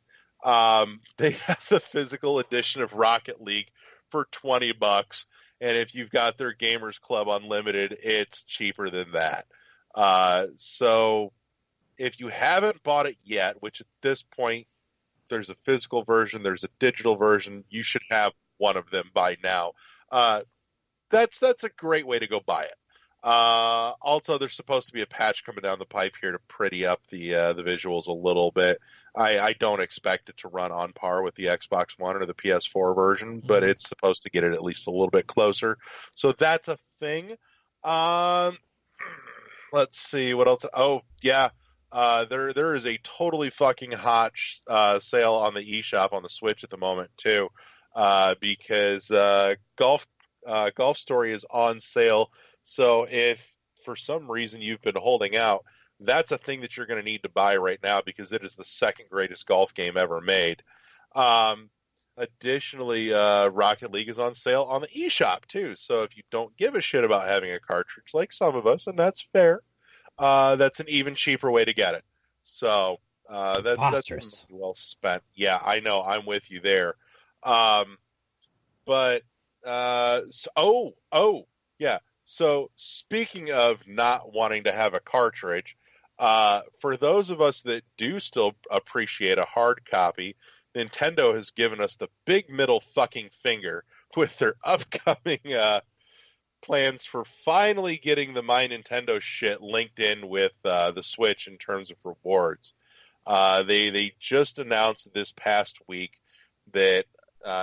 They have the physical edition of Rocket League for $20, and if you've got their Gamers Club Unlimited, it's cheaper than that. So if you haven't bought it yet, which at this point there's a physical version, there's a digital version, you should have one of them by now. That's a great way to go buy it. Also, there's supposed to be a patch coming down the pipe here to pretty up the visuals a little bit. I don't expect it to run on par with the Xbox One or the PS4 version, but it's supposed to get it at least a little bit closer. So that's a thing. Let's see what else. Oh yeah, there is a totally fucking hot sale on the eShop on the Switch at the moment too, because Golf Story is on sale. So if for some reason you've been holding out, that's a thing that you're going to need to buy right now, because it is the second greatest golf game ever made. Additionally, Rocket League is on sale on the eShop too. So if you don't give a shit about having a cartridge like some of us, and that's fair, that's an even cheaper way to get it. So that's well spent. Yeah, I know. I'm with you there. Yeah. So speaking of not wanting to have a cartridge, for those of us that do still appreciate a hard copy, Nintendo has given us the big middle fucking finger with their upcoming plans for finally getting the My Nintendo shit linked in with the Switch in terms of rewards. They just announced this past week that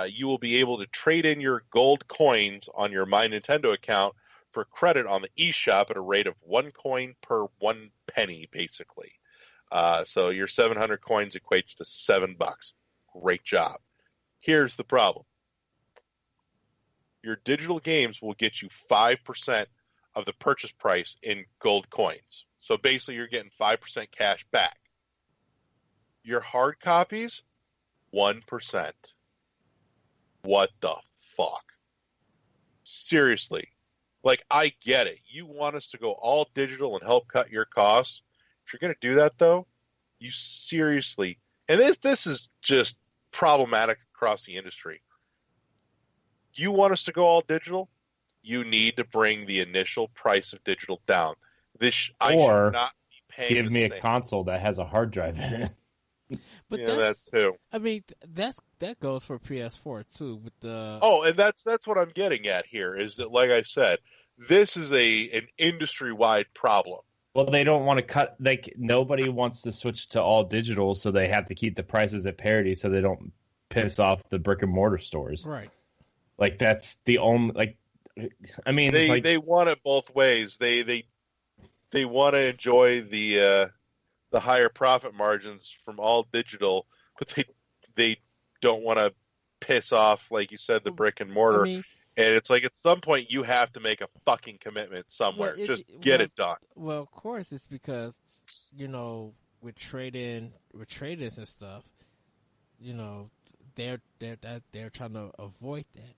you will be able to trade in your gold coins on your My Nintendo account for credit on the eShop at a rate of 1 coin per 1 penny, basically. So your 700 coins equates to $7. Great job. Here's the problem. Your digital games will get you 5% of the purchase price in gold coins. So basically you're getting 5% cash back. Your hard copies, 1%. What the fuck? Seriously. Like, I get it. You want us to go all digital and help cut your costs. If you're going to do that, though, you seriously... And this is just problematic across the industry. You want us to go all digital? You need to bring the initial price of digital down. I should not be paying give me a same. console that has a hard drive in it. But Yeah, that too. I mean, that goes for PS4 too. With the And that's what I'm getting at here. Is that, like I said, this is an industry wide problem. Well, they don't want to cut. Like, nobody wants to switch to all digital, so they have to keep the prices at parity, so they don't piss off the brick and mortar stores. Right. Like that's the only like. I mean, They want it both ways. They want to enjoy the higher profit margins from all digital, but they don't want to piss off, like you said, the brick and mortar. I mean, and it's like at some point you have to make a fucking commitment somewhere. Just get it done. Well, of course, it's because with trade-ins and stuff, they're trying to avoid that.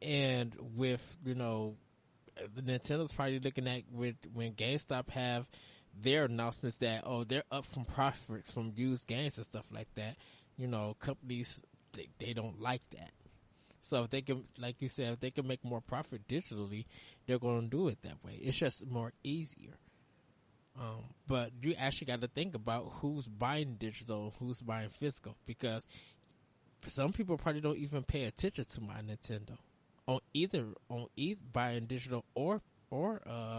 And with the Nintendo's probably looking at when GameStop have their announcements that they're up from profits from used games and stuff like that. Companies they don't like that. So if they can, like you said, if they can make more profit digitally, they're going to do it that way. It's just more easier. But you actually got to think about who's buying digital, who's buying physical, because some people probably don't even pay attention to my Nintendo on either buying digital or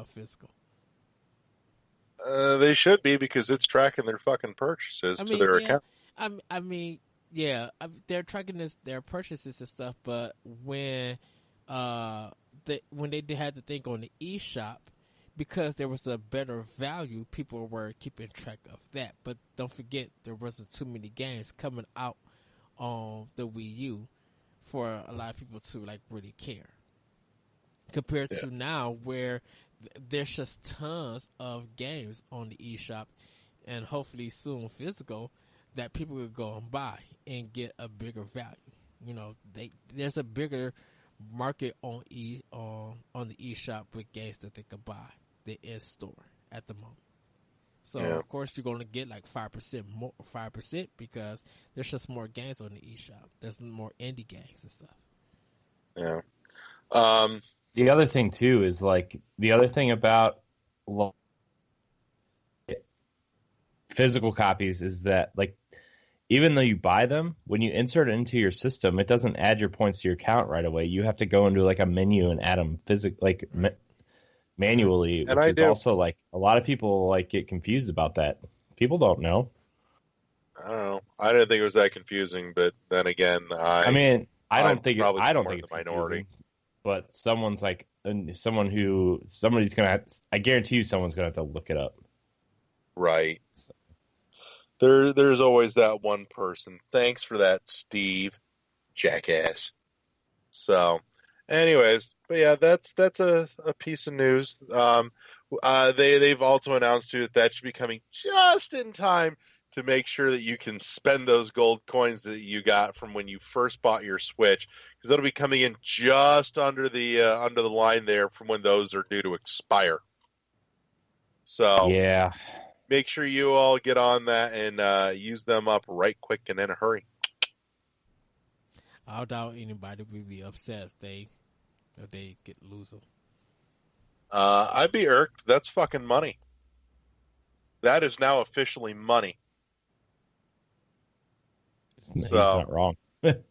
physical. They should be, because it's tracking their fucking purchases to their account. They're tracking their purchases and stuff, but when they had to think on the eShop, because there was a better value, people were keeping track of that. But don't forget, there wasn't too many games coming out on the Wii U for a lot of people to really care. Compared to now, where there's just tons of games on the eShop, and hopefully soon physical, that people will go and buy and get a bigger value. There's a bigger market on the eShop with games that they could buy than in store at the moment. So of course you're going to get 5% because there's just more games on the eShop. There's more indie games and stuff. Yeah. The other thing too is the other thing about physical copies is that even though you buy them, when you insert it into your system, it doesn't add your points to your account right away. You have to go into a menu and add them manually, and which is also a lot of people get confused about that. People don't know. I don't know. I didn't think it was that confusing, but then again, I don't think it's minority. But somebody's gonna. I guarantee you, someone's gonna have to look it up. Right. There's always that one person. Thanks for that, Steve. Jackass. So, anyways, but yeah, that's a piece of news. They've also announced too that should be coming just in time to make sure that you can spend those gold coins that you got from when you first bought your Switch, because it'll be coming in just under the line there from when those are due to expire. So yeah. Make sure you all get on that and use them up right quick and in a hurry. I doubt anybody would be upset if they lose them. I'd be irked. That's fucking money. That is now officially money. He's not wrong. It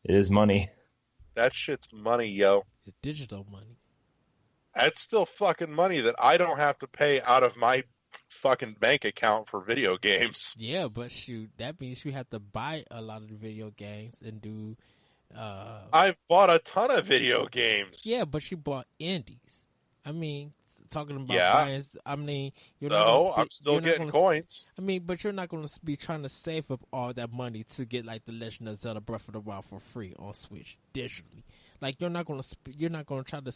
is money. That shit's money, yo. It's digital money. That's still fucking money that I don't have to pay out of my fucking bank account for video games. Yeah, but shoot, that means you have to buy a lot of the video games and do. I've bought a ton of video games. Yeah, but you bought indies. I mean, talking about buying. I mean, I'm still getting coins. I mean, but you're not going to be trying to save up all that money to get The Legend of Zelda: Breath of the Wild for free on Switch digitally. You're not going to try to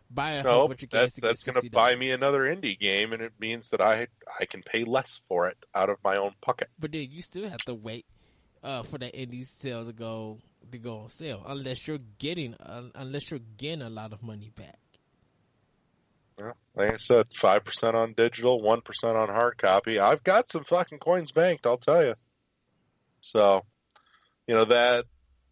buy a whole bunch of games. That's going to buy me another indie game, and it means that I can pay less for it out of my own pocket. But then you still have to wait for that indie sale to go on sale, unless you're getting a lot of money back. Well, like I said, 5% on digital, 1% on hard copy. I've got some fucking coins banked, I'll tell you. So, that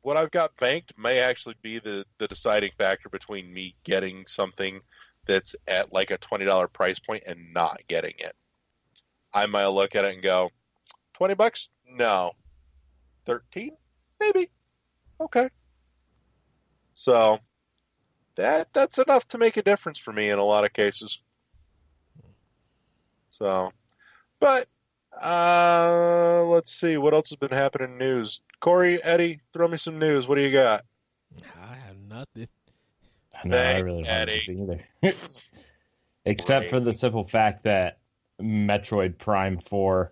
what I've got banked may actually be the deciding factor between me getting something that's at a $20 price point and not getting it. I might look at it and go, $20? No. 13? Maybe. Okay. So that's enough to make a difference for me in a lot of cases. So, but Let's see. What else has been happening in news? Corey, Eddie, throw me some news. What do you got? I have nothing. No, I Thanks, really don't have Eddie. anything either. Except for the simple fact that Metroid Prime 4,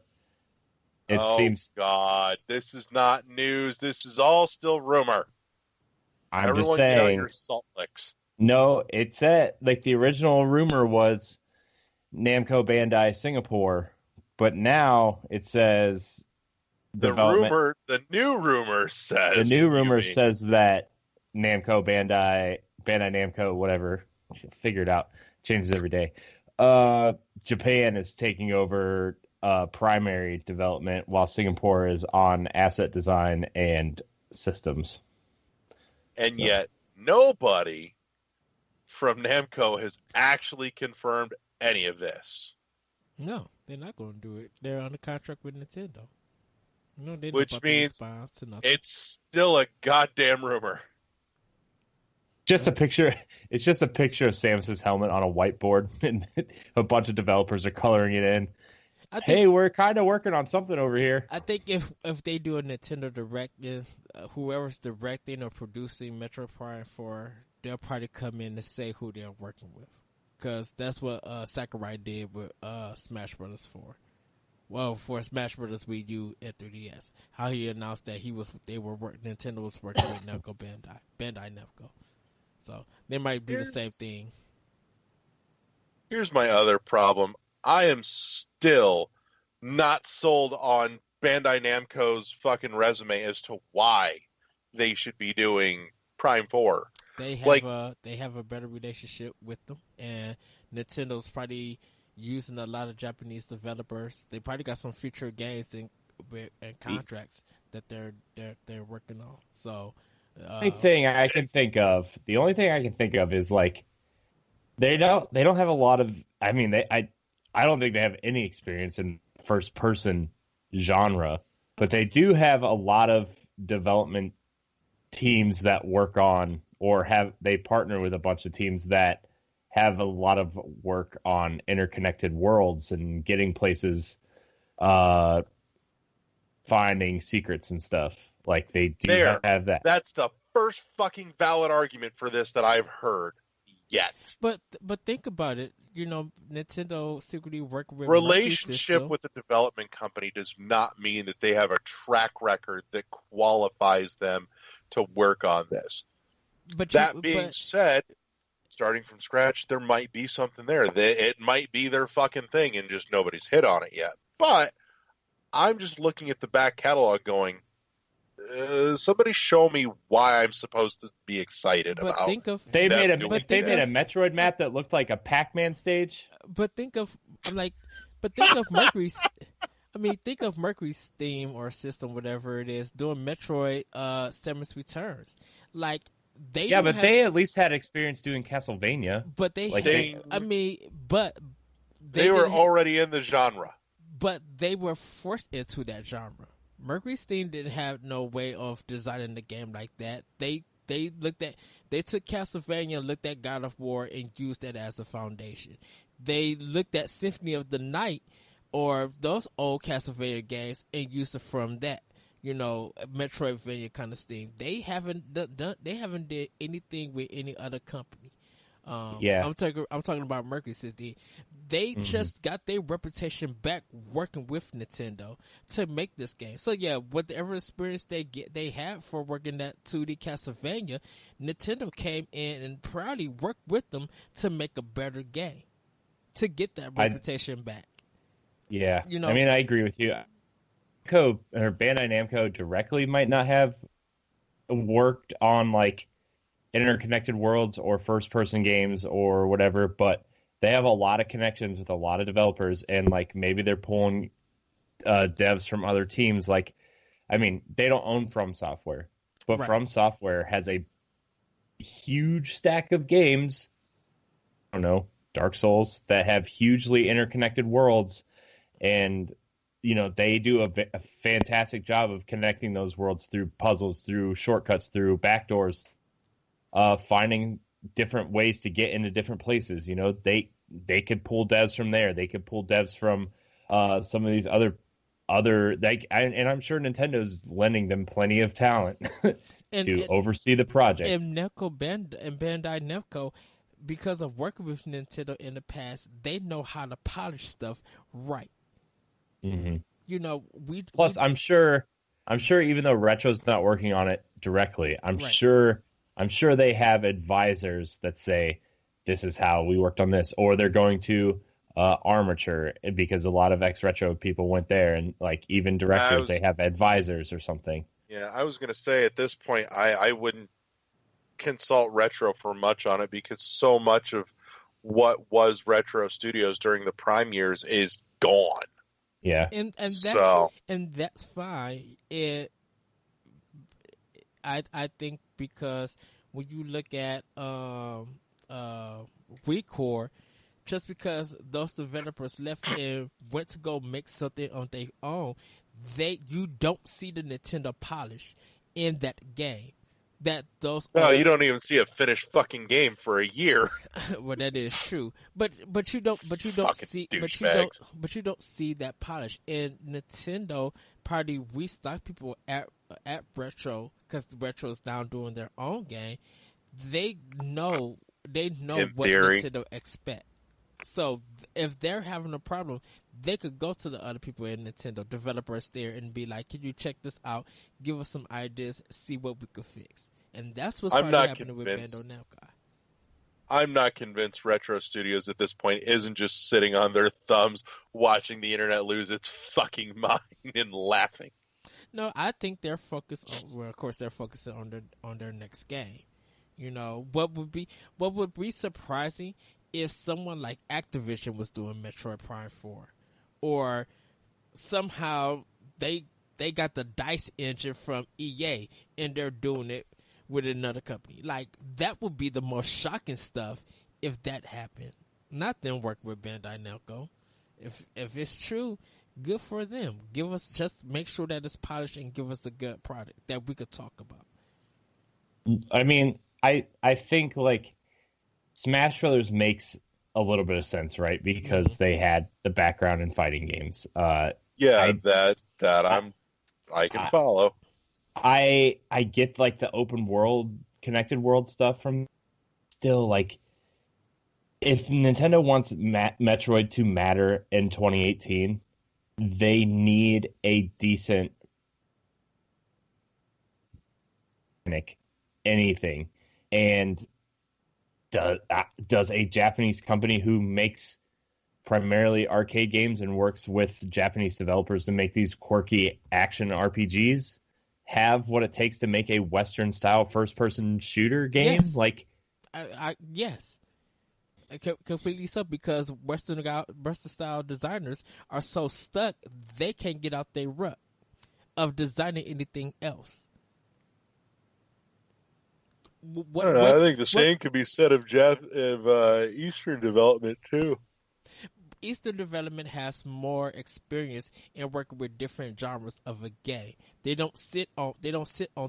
it seems... God, this is not news. This is all still rumor. I'm Everyone just get out saying... your salt licks. No, it said, like, the original rumor was Namco Bandai Singapore, but now it says... The new rumor says... The new rumor says that Namco Bandai Namco, whatever, figure it out, changes every day. Japan is taking over primary development while Singapore is on asset design and systems. And yet nobody from Namco has actually confirmed any of this. No, they're not going to do it. They're on a contract with Nintendo. No, they Which means it's still a goddamn rumor. Just a picture. It's just a picture of Samus's helmet on a whiteboard, and a bunch of developers are coloring it in. Hey, we're kind of working on something over here. I think if they do a Nintendo Direct, then whoever's directing or producing Metroid Prime 4, they'll probably come in to say who they're working with, because that's what Sakurai did with Smash Bros. 4. Well, for Smash Bros. Wii U and 3DS, how he announced that Nintendo was working with Namco Bandai Namco. So they might be the same thing. Here's my other problem. I am still not sold on Bandai Namco's fucking resume as to why they should be doing Prime 4. They have a better relationship with them, and Nintendo's probably using a lot of Japanese developers. They probably got some future games and contracts that they're working on. So the only thing I can think of is like they don't have a lot of. I mean, I don't think they have any experience in first person genre, but they do have a lot of development teams that work on, or they partner with a bunch of teams that have a lot of work on interconnected worlds and getting places, finding secrets and stuff. Like, they do have that. That's the first fucking valid argument for this that I've heard yet. But think about it. You know, Nintendo secretly work with relationship with the development company does not mean that they have a track record that qualifies them to work on this. But that being said, starting from scratch, there might be something there. It might be their fucking thing and just nobody's hit on it yet. But I'm just looking at the back catalog going, somebody show me why I'm supposed to be excited about. They made a Metroid map that looked like a Pac-Man stage. But think of Mercury's. Think of Mercury's theme or system, whatever it is, doing Metroid Samus Returns. Like, they at least had experience doing Castlevania. But they were already in the genre. But they were forced into that genre. Mercury's theme didn't have no way of designing the game like that. They took Castlevania, looked at God of War, and used that as a foundation. They looked at Symphony of the Night or those old Castlevania games and used it from that. You know, Metroidvania kind of theme. They haven't did anything with any other company. I'm talking about Mercury City. They just got their reputation back working with Nintendo to make this game. So yeah, whatever experience they had for working that 2D Castlevania, Nintendo came in and proudly worked with them to make a better game, to get that reputation back. Yeah, you know, I mean, I agree with you. Bandai Namco directly might not have worked on like interconnected worlds or first-person games or whatever, but they have a lot of connections with a lot of developers, and like maybe they're pulling devs from other teams. Like, I mean, they don't own From Software, but right. From Software has a huge stack of games. I don't know, Dark Souls, that have hugely interconnected worlds, and you know they do a fantastic job of connecting those worlds through puzzles, through shortcuts, through backdoors. Finding different ways to get into different places. You know, they could pull devs from there. They could pull devs from some of these other other like, and I'm sure Nintendo's lending them plenty of talent and to and, oversee the project. and Bandai Namco, because of working with Nintendo in the past, they know how to polish stuff right. Hmm. You know, Plus, I'm sure even though Retro's not working on it directly, right. I'm sure they have advisors that say this is how we worked on this, or they're going to Armature because a lot of ex Retro people went there, and like even I directors, they was, have advisors or something. yeah, I was gonna say at this point, I wouldn't consult Retro for much on it because so much of what was Retro Studios during the Prime years is gone. Yeah. And So that's fine. I think because when you look at Recore, just because those developers left and went to go make something on their own, you don't see the Nintendo polish in that game. That those no, old you don't even see a finished fucking game for a year. well, that is true, but you don't Fucking see douchebags. but you don't see that polish. And Nintendo probably restock people at Retro because Retro is now doing their own game. They know In what theory. Nintendo expect. So if they're having a problem, they could go to the other people in Nintendo developers there and be like, "Can you check this out? Give us some ideas, see what we could fix." And that's what's I'm probably not happening convinced. with Bandai Namco. I'm not convinced Retro Studios at this point isn't just sitting on their thumbs watching the internet lose its fucking mind and laughing. No, I think they're focused on. Well, of course, they're focusing on their next game. You know what would be surprising if someone like Activision was doing Metroid Prime 4, or somehow they got the DICE engine from EA and they're doing it with another company. Like that would be the most shocking stuff if that happened. Not them working with Bandai Namco. If it's true, good for them. Just make sure that it's polished and give us a good product that we could talk about. I mean, I think like Smash Brothers makes a little bit of sense, right? Because they had the background in fighting games. Yeah, I I can follow. I get like the open world, connected world stuff from still like if Nintendo wants Metroid to matter in 2018, they need a decent anything. And does a Japanese company who makes primarily arcade games and works with Japanese developers to make these quirky action RPGs have what it takes to make a Western style first person shooter game? Yes. Like, Yes. Completely so, because Western style designers are so stuck they can't get out their rut of designing anything else. I don't know. I think the same could be said of Eastern development too. Eastern development has more experience in working with different genres of a game. They don't sit on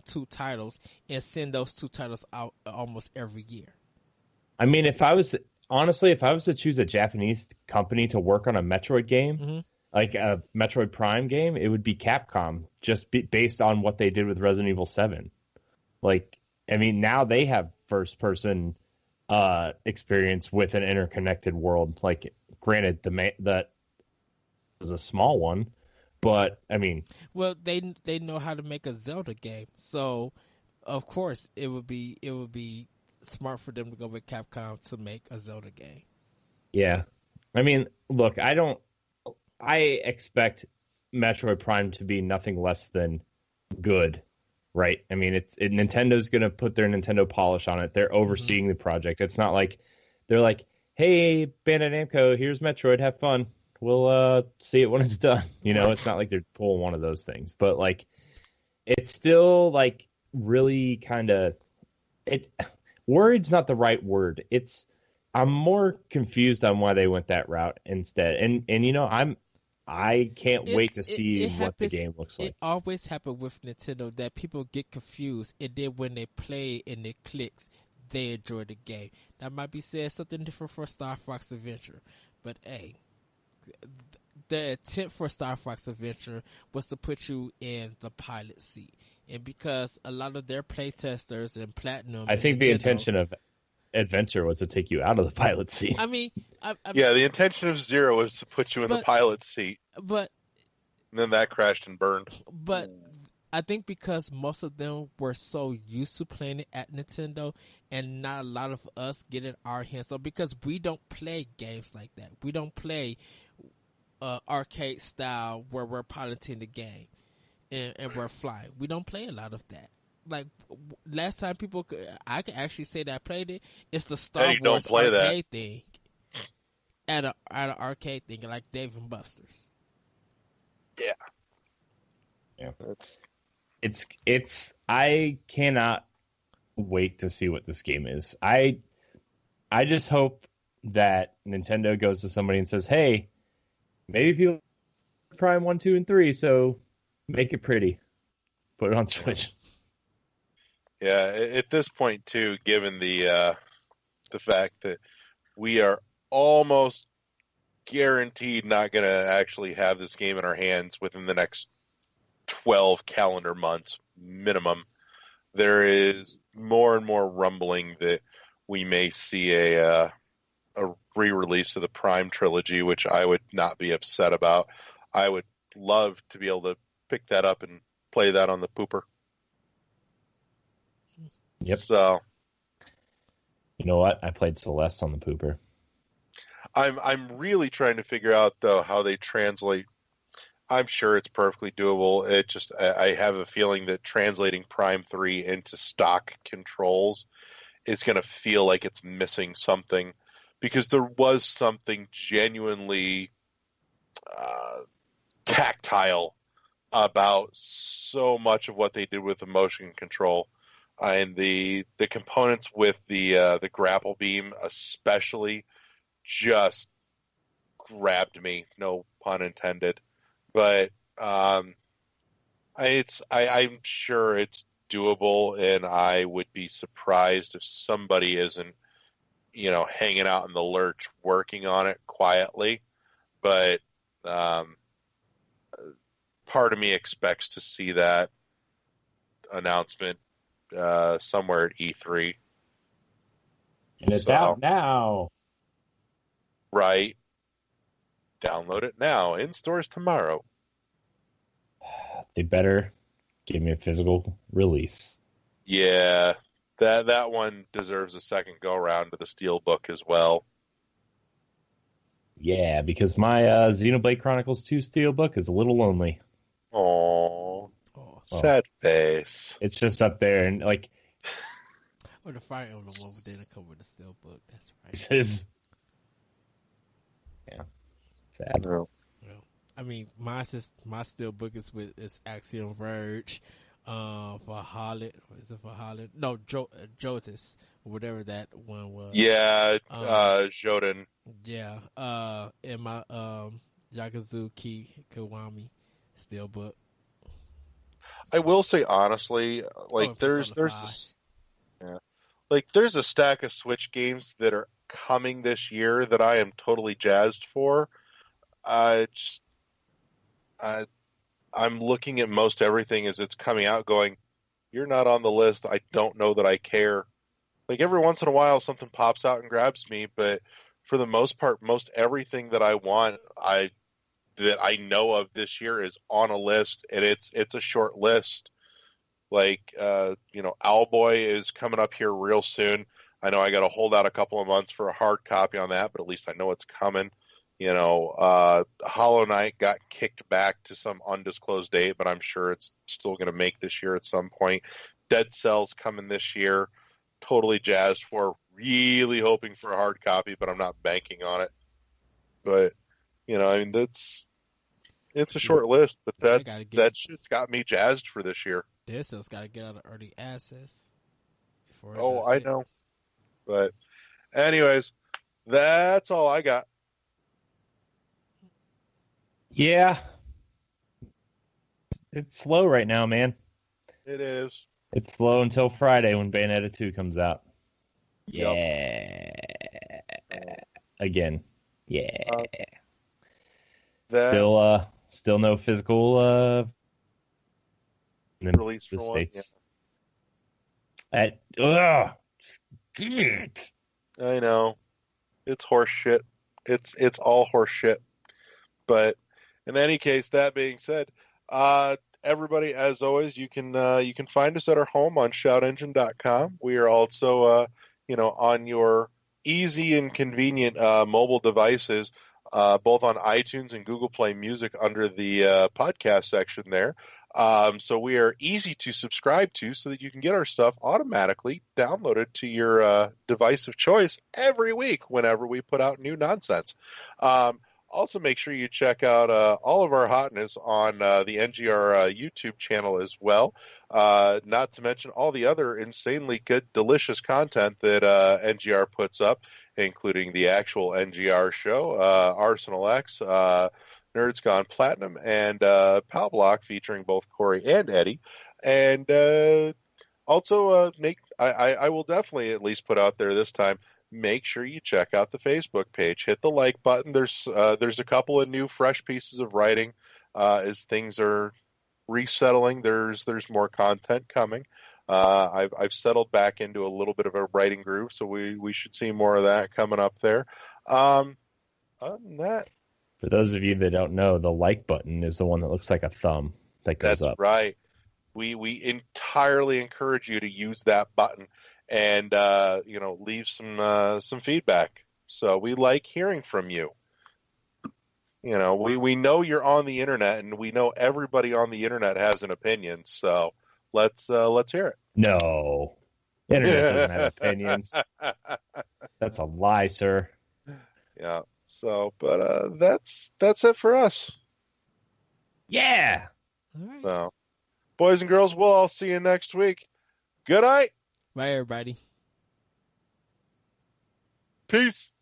two titles and send those two titles out almost every year. I mean, if I was to choose a Japanese company to work on a Metroid game, like a Metroid Prime game, it would be Capcom, just based on what they did with Resident Evil 7. Like, I mean, now they have first person experience with an interconnected world. Like, granted, that is a small one, but I mean, well, they know how to make a Zelda game, so of course it would be smart for them to go with Capcom to make a Zelda game. Yeah, I mean, look, I expect Metroid Prime to be nothing less than good. Right. I mean, Nintendo's going to put their Nintendo polish on it. They're overseeing the project. It's not like they're like, "Hey, Bandai Namco, here's Metroid. Have fun. We'll see it when it's done." You know, It's not like they're pulling one of those things. But like, it's still like really kind of worried's not the right word. I'm more confused on why they went that route instead. And you know, I can't wait to see what the game looks like. It always happens with Nintendo that people get confused, and then when they play and it clicks, they enjoy the game. That might be said something different for Star Fox Adventure, but hey, the intent for Star Fox Adventure was to put you in the pilot seat, and because a lot of their playtesters and Platinum, I and think the Nintendo, intention of Adventure was to take you out of the pilot seat. I mean, Yeah, the intention of Zero was to put you in the But- pilot seat, but and then that crashed and burned. But I think because most of them were so used to playing it at Nintendo, and not a lot of us get in our hands. So because we don't play games like that, we don't play arcade style where we're piloting the game and we're flying. We don't play a lot of that. Like last time I can actually say that I played it. It's the Star you don't Wars play that. arcade thing at an arcade thing like Dave and Buster's. Yeah. That's It's I cannot wait to see what this game is. I just hope that Nintendo goes to somebody and says, "Hey, maybe people like Prime 1, 2, and 3, so make it pretty. Put it on Switch." Yeah, at this point too, given the fact that we are almost guaranteed not going to actually have this game in our hands within the next 12 calendar months minimum, there is more and more rumbling that we may see a re-release of the Prime trilogy, which I would not be upset about. I would love to be able to pick that up and play that on the pooper. Yep. So You know what? I played Celeste on the pooper. I'm really trying to figure out though how they translate. I'm sure it's perfectly doable. It just I have a feeling that translating Prime 3 into stock controls is going to feel like it's missing something, because there was something genuinely tactile about so much of what they did with the motion control. And the components with the grapple beam especially just grabbed me, no pun intended. But I'm sure it's doable, and I would be surprised if somebody isn't, hanging out in the lurch working on it quietly. But part of me expects to see that announcement somewhere at E3. And it's So- out now. Right. Download it now. In stores tomorrow. They better give me a physical release. Yeah. That one deserves a second go around to the Steelbook as well. Yeah, because my Xenoblade Chronicles 2 Steelbook is a little lonely. Aww. Oh, Sad face. It's just up there, and like or the Fire Emblem one, but then it come with the Steelbook. That's right. this is, yeah, sad. No. I mean, my Steelbook is Axiom Verge, for Holland. Is it for Holland? No, Jotis, whatever that one was. Yeah, Joden. Yeah. And my Yakuzuki Kiwami Steelbook. I will say honestly, like and there's Persona 5. there's a stack of Switch games that are coming this year that I am totally jazzed for. I'm looking at most everything as it's coming out going, you're not on the list. I don't know that I care. Like every once in a while something pops out and grabs me, but for the most part, most everything that I want, that I know of this year is on a list, and it's a short list. Like, Owlboy is coming up here real soon. I know I got to hold out a couple of months for a hard copy on that, but at least I know it's coming. Hollow Knight got kicked back to some undisclosed date, but I'm sure it's still going to make this year at some point. Dead Cell's coming this year. Totally jazzed for, really hoping for a hard copy, but I'm not banking on it. But, it's a short list, but that shit's got me jazzed for this year. This has got to get out of early access. Before I know. But anyways, that's all I got. Yeah, it's slow right now, man. It is. It's slow until Friday when Bayonetta 2 comes out. Yep. Yeah. Again. Yeah. That Still no physical in release the for one. states. Ugh. Shit. Yeah, I know. It's horse shit. It's all horse shit. But in any case, that being said, everybody, as always, you can find us at our home on shoutengine.com. We are also on your easy and convenient mobile devices, both on iTunes and Google Play Music under the podcast section there. So we are easy to subscribe to so that you can get our stuff automatically downloaded to your device of choice every week whenever we put out new nonsense. Also, make sure you check out all of our hotness on the NGR YouTube channel as well. Not to mention all the other insanely good, delicious content that NGR puts up, including the actual NGR show, Arsenal X, Nerds Gone Platinum, and Pal Block featuring both Corey and Eddie. And also, I will definitely at least put out there this time, make sure you check out the Facebook page. Hit the like button. There's a couple of new, fresh pieces of writing as things are resettling. There's more content coming. I've settled back into a little bit of a writing groove, so we should see more of that coming up there. Other than that, For those of you that don't know, the like button is the one that looks like a thumb that goes that's up. right. We entirely encourage you to use that button and leave some feedback. So we like hearing from you. We know you're on the internet, and we know everybody on the internet has an opinion. So let's hear it. No. Internet doesn't have opinions. That's a lie, sir. Yeah. So, but that's it for us. Yeah. All right. So, boys and girls, we'll all see you next week. Good night. Bye, everybody. Peace.